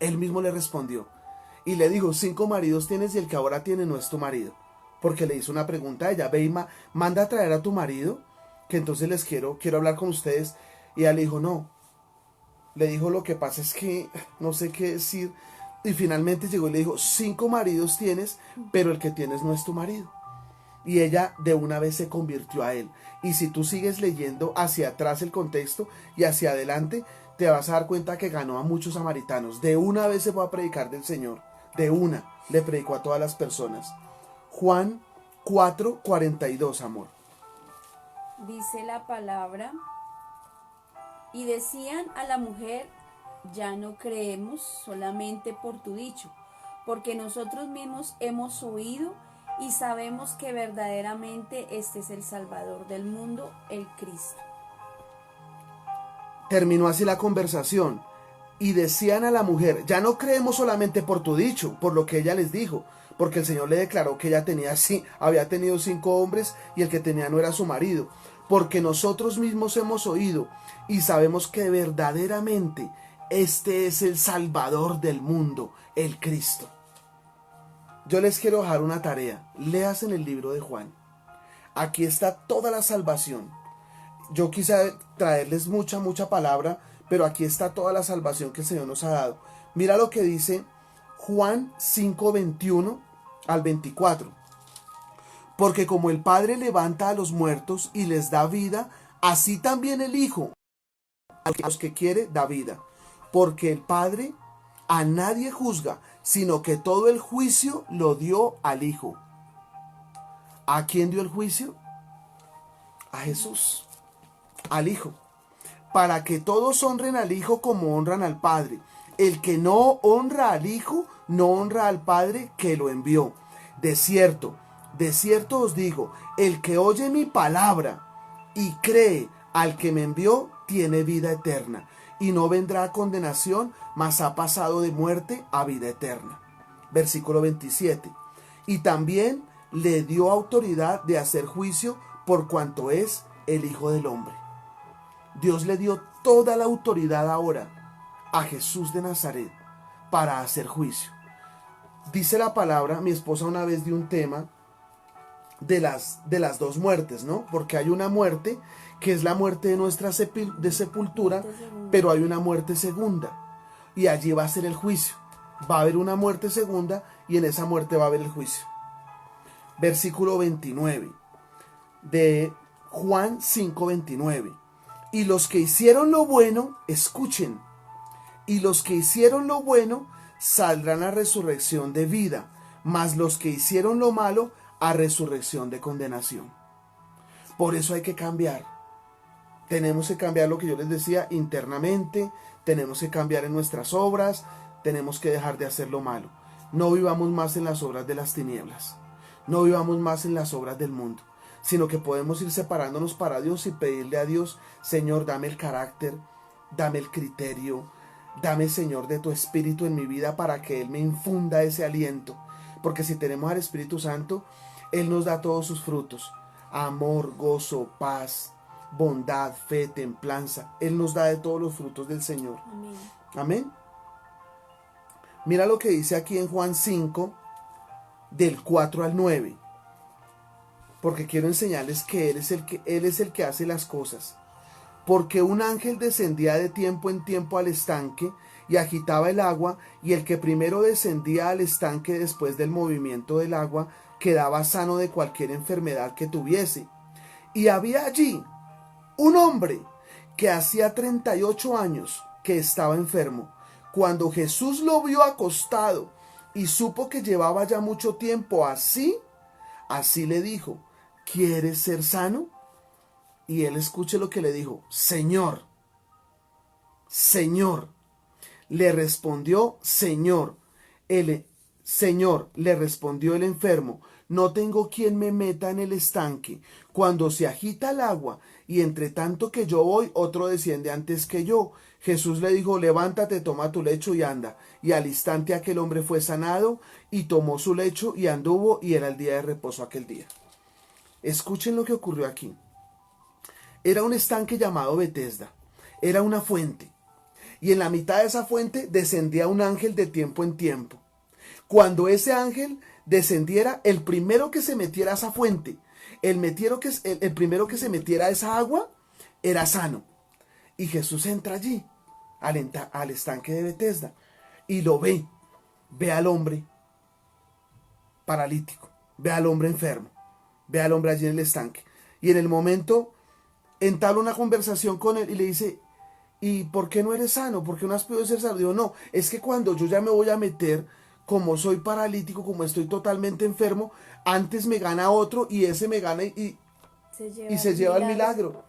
Él mismo le respondió y le dijo, 5 maridos tienes y el que ahora tiene no es tu marido. Porque le hizo una pregunta a ella, ve y manda a traer a tu marido, que entonces quiero hablar con ustedes. Y ella le dijo, no. Le dijo, lo que pasa es que no sé qué decir. Y finalmente llegó y le dijo, 5 maridos tienes, pero el que tienes no es tu marido. Y ella de una vez se convirtió a él. Y si tú sigues leyendo hacia atrás el contexto y hacia adelante, te vas a dar cuenta que ganó a muchos samaritanos. De una vez se fue a predicar del Señor. De una le predicó a todas las personas. Juan 4:42, amor. Dice la palabra, y decían a la mujer, ya no creemos solamente por tu dicho, porque nosotros mismos hemos oído y sabemos que verdaderamente este es el Salvador del mundo, el Cristo. Terminó así la conversación. Y decían a la mujer, ya no creemos solamente por tu dicho, por lo que ella les dijo, porque el Señor le declaró que ella había tenido 5 hombres y el que tenía no era su marido, porque nosotros mismos hemos oído y sabemos que verdaderamente este es el Salvador del mundo, el Cristo. Yo les quiero dejar una tarea, leas en el libro de Juan. Aquí está toda la salvación. Yo quise traerles mucha palabra, pero aquí está toda la salvación que el Señor nos ha dado. Mira lo que dice Juan 5:21 al 24. Porque como el Padre levanta a los muertos y les da vida, así también el Hijo a los que quiere da vida. porque el Padre a nadie juzga, sino que todo el juicio lo dio al Hijo. ¿A quién dio el juicio? A Jesús, al Hijo, para que todos honren al Hijo como honran al Padre. El que no honra al Hijo, no honra al Padre que lo envió. De cierto os digo, el que oye mi palabra y cree al que me envió, tiene vida eterna, y no vendrá a condenación, mas ha pasado de muerte a vida eterna. Versículo 27. Y también le dio autoridad de hacer juicio por cuanto es el Hijo del Hombre. Dios le dio toda la autoridad ahora a Jesús de Nazaret para hacer juicio. Dice la palabra, mi esposa una vez dio un tema de las dos muertes, ¿no? Porque hay una muerte que es la muerte de nuestra sepultura, pero hay una muerte segunda, y allí va a ser el juicio. Va a haber una muerte segunda y en esa muerte va a haber el juicio. Versículo 29 de Juan 5:29. Y los que hicieron lo bueno, escuchen, y los que hicieron lo bueno saldrán a resurrección de vida, mas los que hicieron lo malo a resurrección de condenación. Por eso hay que cambiar. Tenemos que cambiar lo que yo les decía internamente, tenemos que cambiar en nuestras obras, tenemos que dejar de hacer lo malo. No vivamos más en las obras de las tinieblas, no vivamos más en las obras del mundo, sino que podemos ir separándonos para Dios y pedirle a Dios, Señor, dame el carácter, dame el criterio, dame, Señor, de tu Espíritu en mi vida para que Él me infunda ese aliento. Porque si tenemos al Espíritu Santo, Él nos da todos sus frutos: amor, gozo, paz, bondad, fe, templanza. Él nos da de todos los frutos del Señor. Amén. Amén. Mira lo que dice aquí en Juan 5, del 4 al 9. Porque quiero enseñarles que Él es el que hace las cosas. Porque un ángel descendía de tiempo en tiempo al estanque y agitaba el agua, y el que primero descendía al estanque después del movimiento del agua quedaba sano de cualquier enfermedad que tuviese. Y había allí un hombre que hacía 38 años que estaba enfermo. Cuando Jesús lo vio acostado y supo que llevaba ya mucho tiempo así le dijo: ¿quieres ser sano? Y él, escuche lo que le dijo: Señor. Le respondió el enfermo: no tengo quien me meta en el estanque cuando se agita el agua, y entre tanto que yo voy, otro desciende antes que yo. Jesús le dijo: levántate, toma tu lecho y anda. Y al instante aquel hombre fue sanado, y tomó su lecho y anduvo, y era el día de reposo aquel día. Escuchen lo que ocurrió aquí. Era un estanque llamado Betesda. Era una fuente. Y en la mitad de esa fuente descendía un ángel de tiempo en tiempo. Cuando ese ángel descendiera, el primero que se metiera a esa fuente, el primero que se metiera a esa agua, era sano. Y Jesús entra allí, al estanque de Betesda, y lo ve. Ve al hombre paralítico, ve al hombre enfermo, ve al hombre allí en el estanque. Y en el momento entabla una conversación con él y le dice: ¿y por qué no eres sano? ¿Por qué no has podido ser sano? Digo: no, es que cuando yo ya me voy a meter, como soy paralítico, como estoy totalmente enfermo, antes me gana otro, y ese me gana y se lleva el milagro.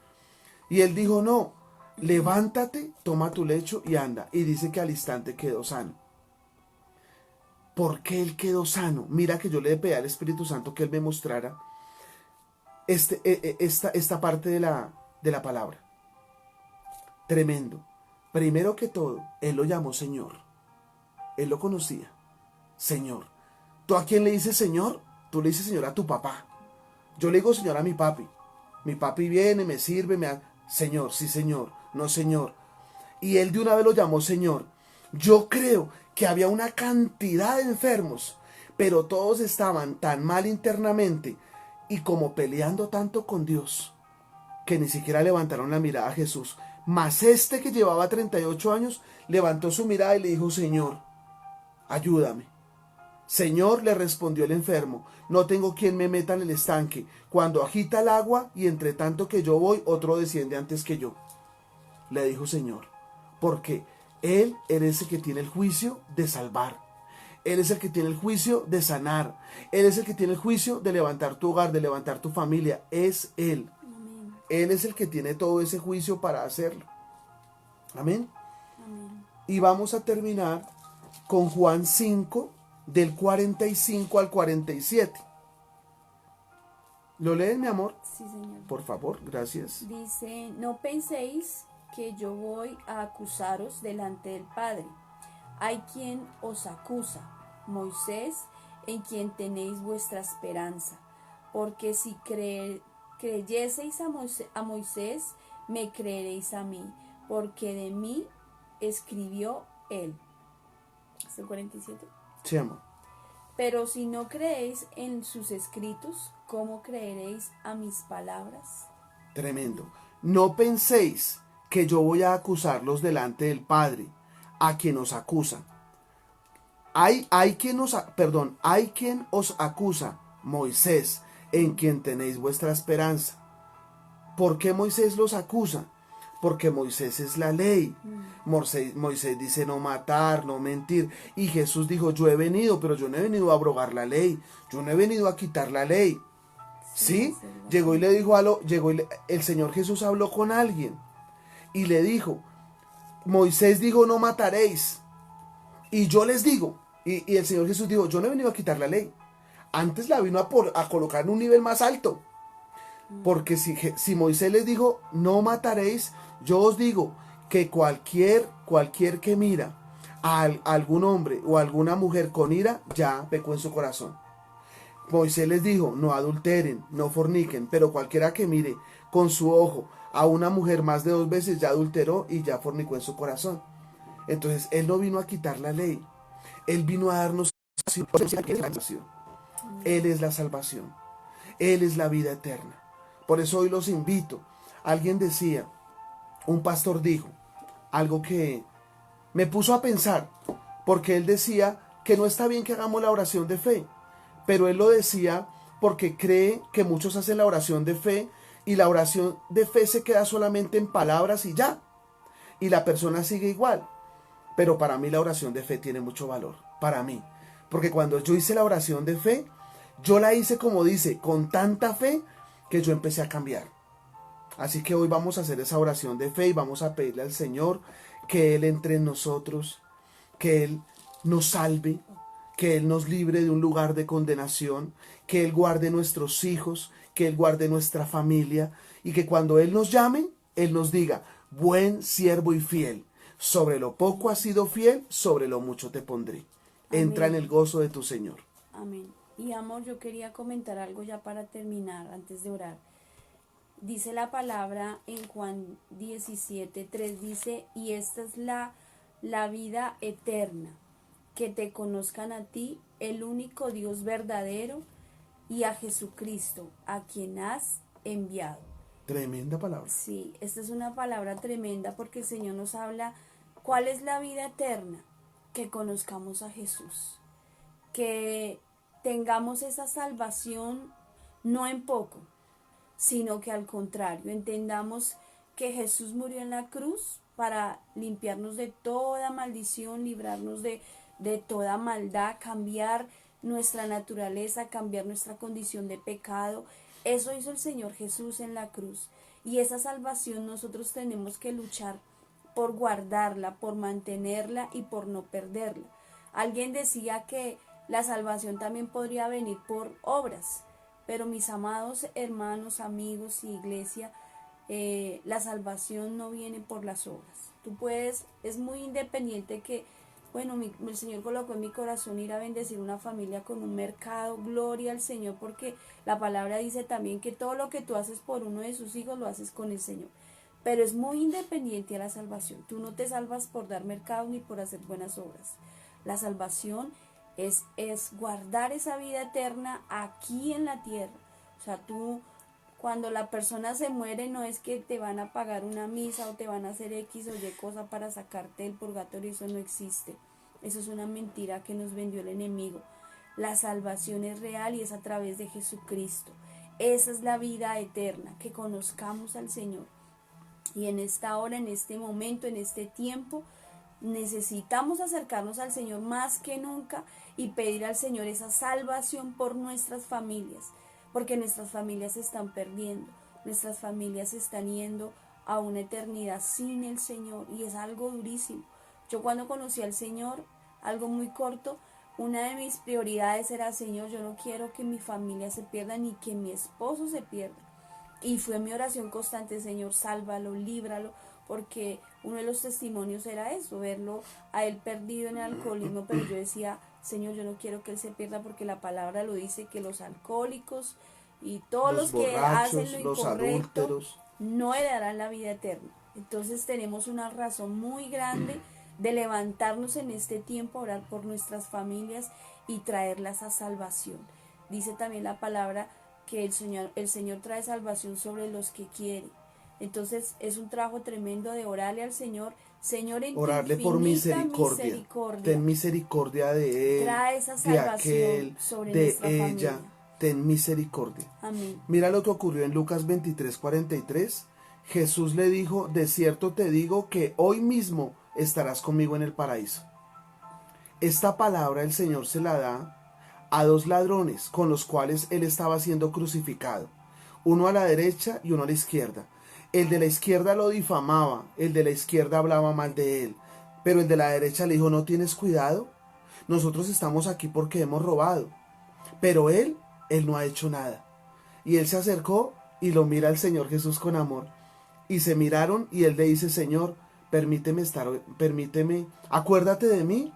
Y él dijo: no, levántate, toma tu lecho y anda. Y dice que al instante quedó sano. ¿Por qué él quedó sano? Mira que yo le pedí al Espíritu Santo que él me mostrara esta parte de la palabra. Tremendo. Primero que todo, él lo llamó Señor. Él lo conocía. Señor. ¿Tú a quién le dices Señor? Tú le dices Señor a tu papá. Yo le digo Señor a mi papi. Mi papi viene, me sirve, Señor, sí Señor, no Señor. Y él de una vez lo llamó Señor. Yo creo que había una cantidad de enfermos, pero todos estaban tan mal internamente y como peleando tanto con Dios, que ni siquiera levantaron la mirada a Jesús. Mas este, que llevaba 38 años, levantó su mirada y le dijo: Señor, ayúdame. Señor, le respondió el enfermo, no tengo quien me meta en el estanque cuando agita el agua, y entre tanto que yo voy, otro desciende antes que yo. Le dijo Señor, porque Él es el que tiene el juicio de salvar. Él es el que tiene el juicio de sanar. Él es el que tiene el juicio de levantar tu hogar, de levantar tu familia. Es Él. Amén. Él es el que tiene todo ese juicio para hacerlo. Amén. Amén. Y vamos a terminar con Juan 5, del 45 al 47. ¿Lo leen, mi amor? Sí, Señor. Por favor, gracias. Dice, no penséis que yo voy a acusaros delante del Padre. Hay quien os acusa, Moisés, en quien tenéis vuestra esperanza. Porque si creyeseis a Moisés, me creeréis a mí, porque de mí escribió él. ¿Hasta el 47? Sí, amor. Pero si no creéis en sus escritos, ¿cómo creeréis a mis palabras? Tremendo. No penséis que yo voy a acusarlos delante del Padre, a quien os acusa. Hay quien os acusa, Moisés, en quien tenéis vuestra esperanza. ¿Por qué Moisés los acusa? Porque Moisés es la ley. Moisés dice no matar, no mentir. Y Jesús dijo, yo he venido, pero yo no he venido a abrogar la ley. Yo no he venido a quitar la ley. ¿Sí? Llegó y le dijo el Señor Jesús habló con alguien. Y le dijo, Moisés dijo no mataréis. Y yo les digo, y el Señor Jesús dijo, yo no he venido a quitar la ley. Antes la vino a colocar en un nivel más alto. Porque si Moisés les dijo, no mataréis, yo os digo que cualquier que mira a algún hombre o a alguna mujer con ira, ya pecó en su corazón. Moisés les dijo, no adulteren, no forniquen, pero cualquiera que mire con su ojo a una mujer más de 2 veces, ya adulteró y ya fornicó en su corazón. Entonces, Él no vino a quitar la ley. Él vino a darnos salvación. Él es la salvación. Él es la vida eterna. Por eso hoy los invito. Alguien decía, un pastor dijo, algo que me puso a pensar, porque él decía que no está bien que hagamos la oración de fe, pero él lo decía porque cree que muchos hacen la oración de fe y la oración de fe se queda solamente en palabras y ya, y la persona sigue igual. Pero para mí la oración de fe tiene mucho valor, para mí, porque cuando yo hice la oración de fe, yo la hice como dice, con tanta fe que yo empecé a cambiar. Así que hoy vamos a hacer esa oración de fe y vamos a pedirle al Señor que Él entre en nosotros, que Él nos salve, que Él nos libre de un lugar de condenación, que Él guarde nuestros hijos, que Él guarde nuestra familia y que cuando Él nos llame, Él nos diga, buen siervo y fiel, sobre lo poco has sido fiel, sobre lo mucho te pondré. Entra en el gozo de tu Señor. Amén. Y amor, yo quería comentar algo ya para terminar, antes de orar. Dice la palabra en Juan 17:3, dice, y esta es la vida eterna, que te conozcan a ti, el único Dios verdadero, y a Jesucristo, a quien has enviado. Tremenda palabra. Sí, esta es una palabra tremenda porque el Señor nos habla, ¿cuál es la vida eterna? Que conozcamos a Jesús, que tengamos esa salvación no en poco, sino que al contrario, entendamos que Jesús murió en la cruz para limpiarnos de toda maldición, librarnos de toda maldad, cambiar nuestra naturaleza, cambiar nuestra condición de pecado. Eso hizo el Señor Jesús en la cruz. Y esa salvación nosotros tenemos que luchar por guardarla, por mantenerla y por no perderla. Alguien decía que la salvación también podría venir por obras, pero mis amados hermanos, amigos y iglesia, la salvación no viene por las obras. Tú puedes, es muy independiente que, bueno, el Señor colocó en mi corazón ir a bendecir una familia con un mercado, gloria al Señor, porque la palabra dice también que todo lo que tú haces por uno de sus hijos lo haces con el Señor. Pero es muy independiente a la salvación. Tú no te salvas por dar mercado ni por hacer buenas obras. La salvación es guardar esa vida eterna aquí en la tierra. O sea, tú, cuando la persona se muere, no es que te van a pagar una misa o te van a hacer X o Y cosa para sacarte del purgatorio. Eso no existe. Eso es una mentira que nos vendió el enemigo. La salvación es real y es a través de Jesucristo. Esa es la vida eterna, que conozcamos al Señor. Y en esta hora, en este momento, en este tiempo, necesitamos acercarnos al Señor más que nunca y pedir al Señor esa salvación por nuestras familias, porque nuestras familias se están perdiendo, nuestras familias se están yendo a una eternidad sin el Señor y es algo durísimo. Yo cuando conocí al Señor, algo muy corto, una de mis prioridades era: Señor, yo no quiero que mi familia se pierda ni que mi esposo se pierda. Y fue mi oración constante: Señor, sálvalo, líbralo, porque uno de los testimonios era eso, verlo a él perdido en el alcoholismo, pero yo decía: Señor, yo no quiero que él se pierda, porque la palabra lo dice, que los alcohólicos y todos los que hacen lo los incorrecto adúlteros no heredarán la vida eterna. Entonces tenemos una razón muy grande de levantarnos en este tiempo, orar por nuestras familias y traerlas a salvación. Dice también la palabra que el Señor trae salvación sobre los que quiere. Entonces es un trabajo tremendo de orarle al Señor: Señor, en tu orarle por misericordia. Ten misericordia de él, trae esa de salvación aquel, sobre de nuestra ella. familia. Ten misericordia. Amén. Mira lo que ocurrió en Lucas 23:43. Jesús le dijo: de cierto te digo que hoy mismo estarás conmigo en el paraíso. Esta palabra el Señor se la da a dos ladrones con los cuales él estaba siendo crucificado, uno a la derecha y uno a la izquierda. El de la izquierda lo difamaba, el de la izquierda hablaba mal de él, pero el de la derecha le dijo: no tienes cuidado, nosotros estamos aquí porque hemos robado. Pero él no ha hecho nada. Y él se acercó y lo mira al Señor Jesús con amor, y se miraron y él le dice: Señor, permíteme, acuérdate de mí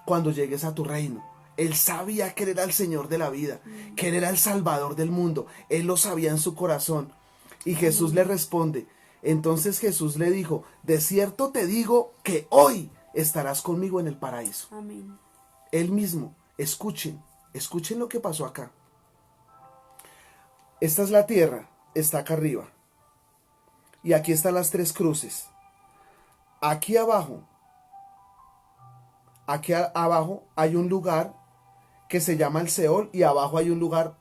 cuando llegues a tu reino. Él sabía que él era el Señor de la vida, que él era el Salvador del mundo. Él lo sabía en su corazón. Y Jesús le responde. Entonces Jesús le dijo: de cierto te digo que hoy estarás conmigo en el paraíso. Amén. Él mismo, escuchen lo que pasó acá. Esta es la tierra, está acá arriba. Y aquí están las tres cruces. Aquí abajo hay un lugar que se llama el Seol, y abajo hay un lugar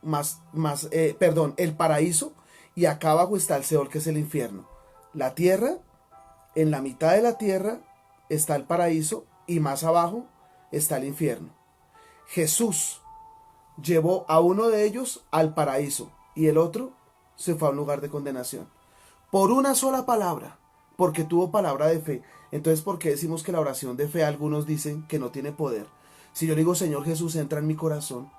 el paraíso, y acá abajo está el Seol, que es el infierno. La tierra, en la mitad de la tierra está el paraíso, y más abajo está el infierno. Jesús llevó a uno de ellos al paraíso y el otro se fue a un lugar de condenación. Por una sola palabra, porque tuvo palabra de fe. Entonces, ¿por qué decimos que la oración de fe algunos dicen que no tiene poder? Si yo digo: Señor Jesús, entra en mi corazón,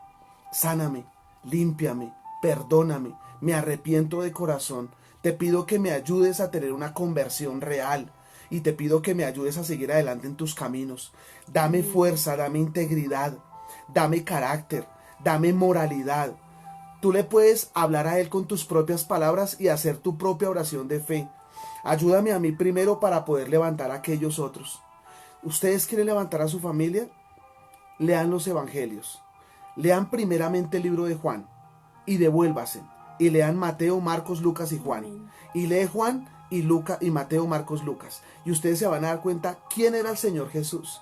sáname, límpiame, perdóname, me arrepiento de corazón, te pido que me ayudes a tener una conversión real, y te pido que me ayudes a seguir adelante en tus caminos. Dame fuerza, dame integridad, dame carácter, dame moralidad. Tú le puedes hablar a él con tus propias palabras y hacer tu propia oración de fe. Ayúdame a mí primero para poder levantar a aquellos otros. ¿Ustedes quieren levantar a su familia? Lean los evangelios. Lean primeramente el libro de Juan y devuélvase. Y lean Mateo, Marcos, Lucas y Juan. Amén. Y lee Juan y Mateo, Marcos, Lucas. Y ustedes se van a dar cuenta quién era el Señor Jesús.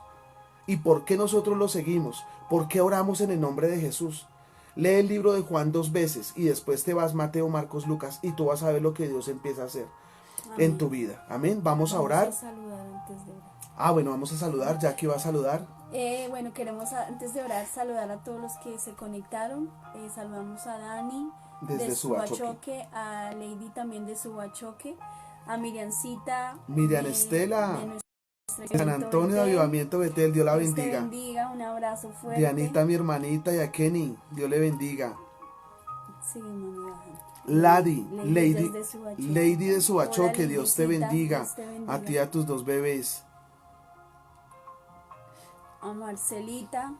¿Y por qué nosotros lo seguimos? ¿Por qué oramos en el nombre de Jesús? Lee el libro de Juan 2 veces y después te vas Mateo, Marcos, Lucas, y tú vas a ver lo que Dios empieza a hacer en tu vida. Amén. Vamos a orar. Vamos a saludar antes de orar. Bueno, vamos a saludar. Jackie va a saludar. Bueno, queremos antes de orar saludar a todos los que se conectaron. Saludamos a Dani Desde de Subachoque. Subachoque, a Lady también de Subachoque, a Miriancita, Miriam Estela, de nuestra San Antonio de Avivamiento Betel, Dios la Dios te bendiga. bendiga, un abrazo fuerte. Dianita, mi hermanita, y a Kenny, Dios le bendiga. Sí, mami, baja. Lady desde Subachoque. Lady de Subachoque, Hola, Dios te Lindicita, bendiga. Dios te bendiga. A ti y a tus dos bebés. A Marcelita,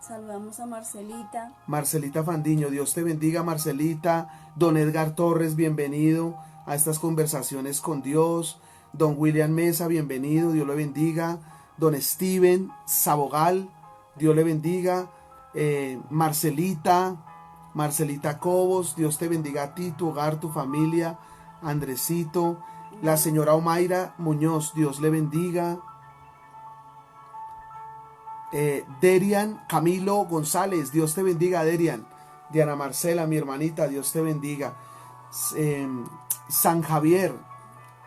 saludamos a Marcelita. Marcelita Fandiño, Dios te bendiga, Marcelita. Don Edgar Torres, bienvenido a estas conversaciones con Dios. Don William Mesa, bienvenido, Dios le bendiga. Don Steven Sabogal, Dios le bendiga. Marcelita Cobos, Dios te bendiga a ti, tu hogar, tu familia. Andresito, la señora Omaira Muñoz, Dios le bendiga. Derian Camilo González, Dios te bendiga, Derian. Diana Marcela, mi hermanita, Dios te bendiga. San Javier,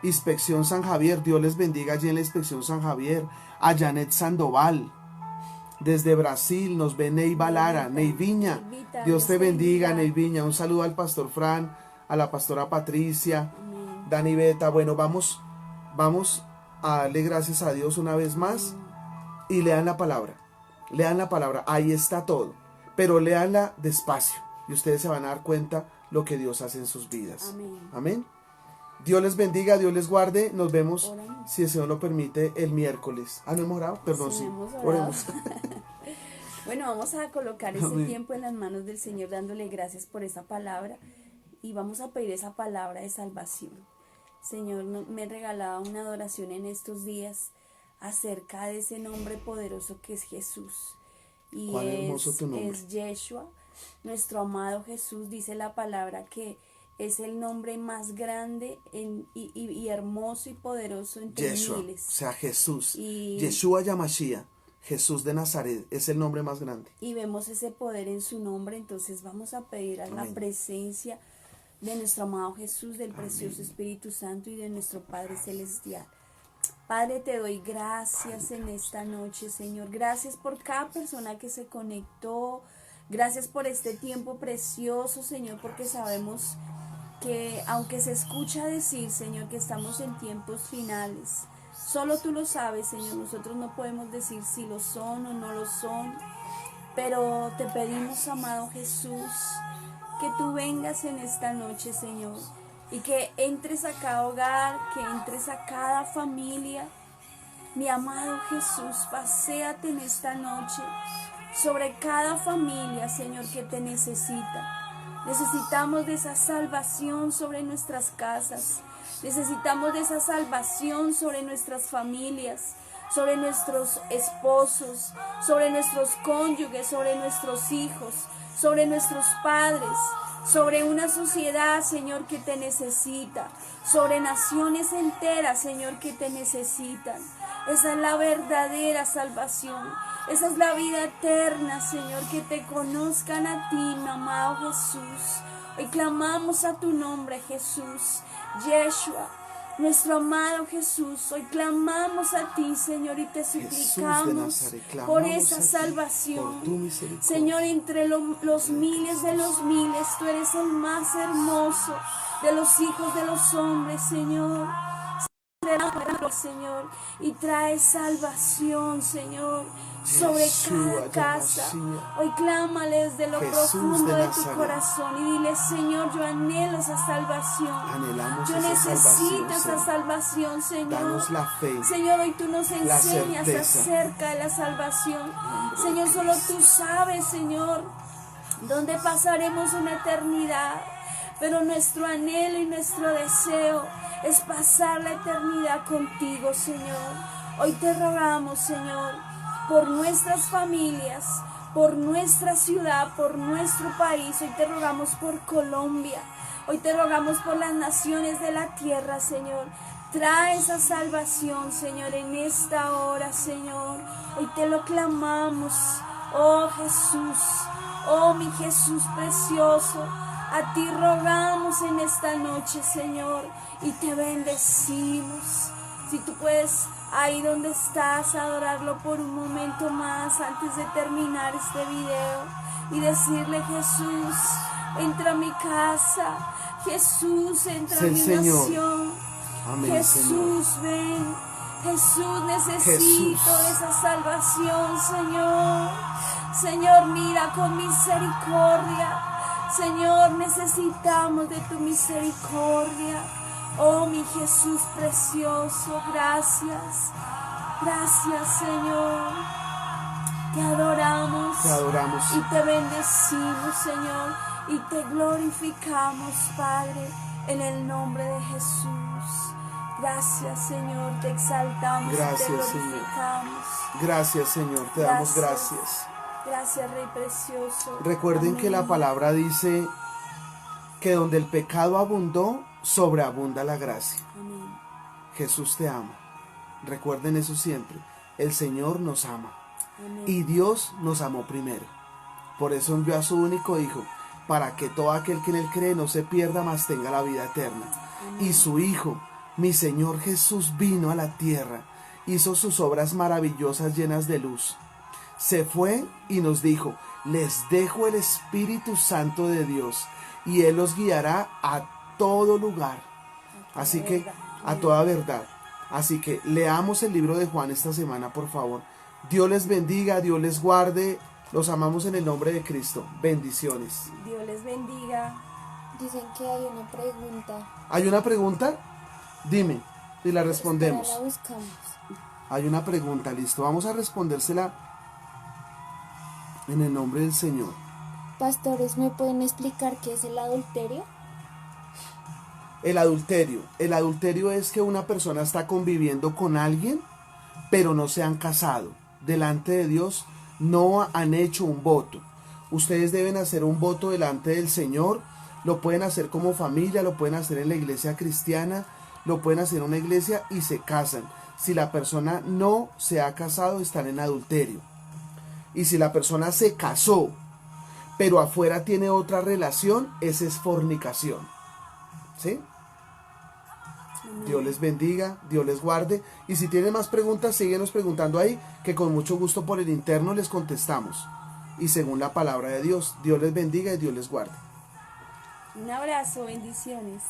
Inspección San Javier, Dios les bendiga allí en la Inspección San Javier. A Janet Sandoval, desde Brasil, nos ve Neiva Lara, Neiviña, Neivita, Dios te bendiga, bendiga. Neiviña. Un saludo al pastor Fran, a la pastora Patricia, Amén. Dani Beta. Bueno, vamos a darle gracias a Dios una vez más y lean la palabra. Lean la palabra, ahí está todo. Pero léanla despacio y ustedes se van a dar cuenta lo que Dios hace en sus vidas. Amén. Amén. Dios les bendiga, Dios les guarde. Nos vemos, Oramos. si el Señor lo permite, el miércoles. ¿No hemos orado? Perdón, Sí, sí. hemos orado. Oremos. Bueno, vamos a colocar ese Amén. tiempo en las manos del Señor, dándole gracias por esa palabra y vamos a pedir esa palabra de salvación. Señor, me regalaba una adoración en estos días acerca de ese nombre poderoso que es Jesús. Y Cuán hermoso tu nombre. es Yeshua, nuestro amado Jesús. Dice la palabra que es el nombre más grande y hermoso y poderoso entre Yeshua, o miles. sea, Jesús. Y- Yeshua Yamashia, Jesús de Nazaret, es el nombre más grande. Y vemos ese poder en su nombre, entonces vamos a pedir a la Amén. presencia de nuestro amado Jesús, del precioso Espíritu Santo y de nuestro Padre Celestial. Padre, te doy gracias en esta noche, Señor. Gracias por cada persona que se conectó. Gracias por este tiempo precioso, Señor, porque sabemos que aunque se escucha decir, Señor, que estamos en tiempos finales, solo tú lo sabes, Señor. Nosotros no podemos decir si lo son o no lo son, pero te pedimos, amado Jesús, que tú vengas en esta noche, Señor, y que entres a cada hogar, que entres a cada familia. Mi amado Jesús, paséate en esta noche sobre cada familia, Señor, que te necesita. Necesitamos de esa salvación sobre nuestras casas. Necesitamos de esa salvación sobre nuestras familias, sobre nuestros esposos, sobre nuestros cónyuges, sobre nuestros hijos, sobre nuestros padres, sobre una sociedad, Señor, que te necesita, sobre naciones enteras, Señor, que te necesitan. Esa es la verdadera salvación. Esa es la vida eterna, Señor, que te conozcan a ti, mi amado Jesús. Hoy clamamos a tu nombre, Jesús, Yeshua, nuestro amado Jesús. Hoy clamamos a ti, Señor, y te suplicamos Nazaret, clamamos por a esa ti, salvación. por tu misericordia. Señor, entre los miles de los miles, tú eres el más hermoso de los hijos de los hombres, Señor. Señor, y trae salvación, Señor, sobre Yeshua, cada casa. Yamashia. Hoy clámale desde lo Jesús profundo de de tu Nazaret. corazón y dile, Señor, yo anhelo esa salvación. Anhelamos Yo esa necesito salvación, esa Señor. salvación, Señor. Danos la fe. Señor, hoy tú nos la enseñas certeza. acerca de la salvación. Nombre Señor, de solo Cristo. tú sabes, Señor, dónde pasaremos una eternidad. Pero nuestro anhelo y nuestro deseo es pasar la eternidad contigo, Señor. Hoy te rogamos, Señor, por nuestras familias, por nuestra ciudad, por nuestro país. Hoy te rogamos por Colombia. Hoy te rogamos por las naciones de la tierra, Señor. Trae esa salvación, Señor, en esta hora, Señor. Hoy te lo clamamos, oh Jesús, oh mi Jesús precioso. A ti rogamos en esta noche, Señor, y te bendecimos. Si tú puedes, ahí donde estás, adorarlo por un momento más antes de terminar este video y decirle, Jesús, entra a mi casa. Jesús, entra a Sí, mi Señor. nación. Amén, Señor. Jesús, ven. Jesús, necesito Jesús. esa salvación, Señor. Señor, mira con misericordia. Señor, necesitamos de tu misericordia. Oh, mi Jesús precioso, gracias. Gracias, Señor. Te adoramos. Te adoramos. Y te bendecimos, Señor. Y te glorificamos, Padre, en el nombre de Jesús. Gracias, Señor. Te exaltamos Gracias, y te Señor. glorificamos. Gracias, Señor. Te damos gracias. Gracias, Rey precioso. Recuerden que la Amén. palabra dice que donde el pecado abundó, sobreabunda la gracia. Amén. Jesús te ama. Recuerden eso siempre. El Señor nos ama. Amén. Y Dios nos amó primero. Por eso envió a su único Hijo, para que todo aquel que en él cree no se pierda, mas tenga la vida eterna. Amén. Y su Hijo Mi Señor Jesús vino a la tierra, hizo sus obras maravillosas llenas de luz. Se fue y nos dijo, les dejo el Espíritu Santo de Dios y Él los guiará a todo lugar. Así que, a toda verdad. Así que leamos el libro de Juan esta semana, por favor. Dios les bendiga, Dios les guarde. Los amamos en el nombre de Cristo. Bendiciones. Dios les bendiga. Dicen que hay una pregunta. ¿Hay una pregunta? Dime y la respondemos. Espera, la buscamos. Hay una pregunta, listo. Vamos a respondérsela en el nombre del Señor. Pastores, ¿me pueden explicar qué es el adulterio? El adulterio. El adulterio es que una persona está conviviendo con alguien, pero no se han casado. Delante de Dios no han hecho un voto. Ustedes deben hacer un voto delante del Señor. Lo pueden hacer como familia, lo pueden hacer en la iglesia cristiana, lo pueden hacer en una iglesia y se casan. Si la persona no se ha casado, están en adulterio. Y si la persona se casó, pero afuera tiene otra relación, esa es fornicación. ¿Sí? Dios les bendiga, Dios les guarde. Y si tienen más preguntas, síguenos preguntando ahí, que con mucho gusto por el interno les contestamos. Y según la palabra de Dios, Dios les bendiga y Dios les guarde. Un abrazo, bendiciones.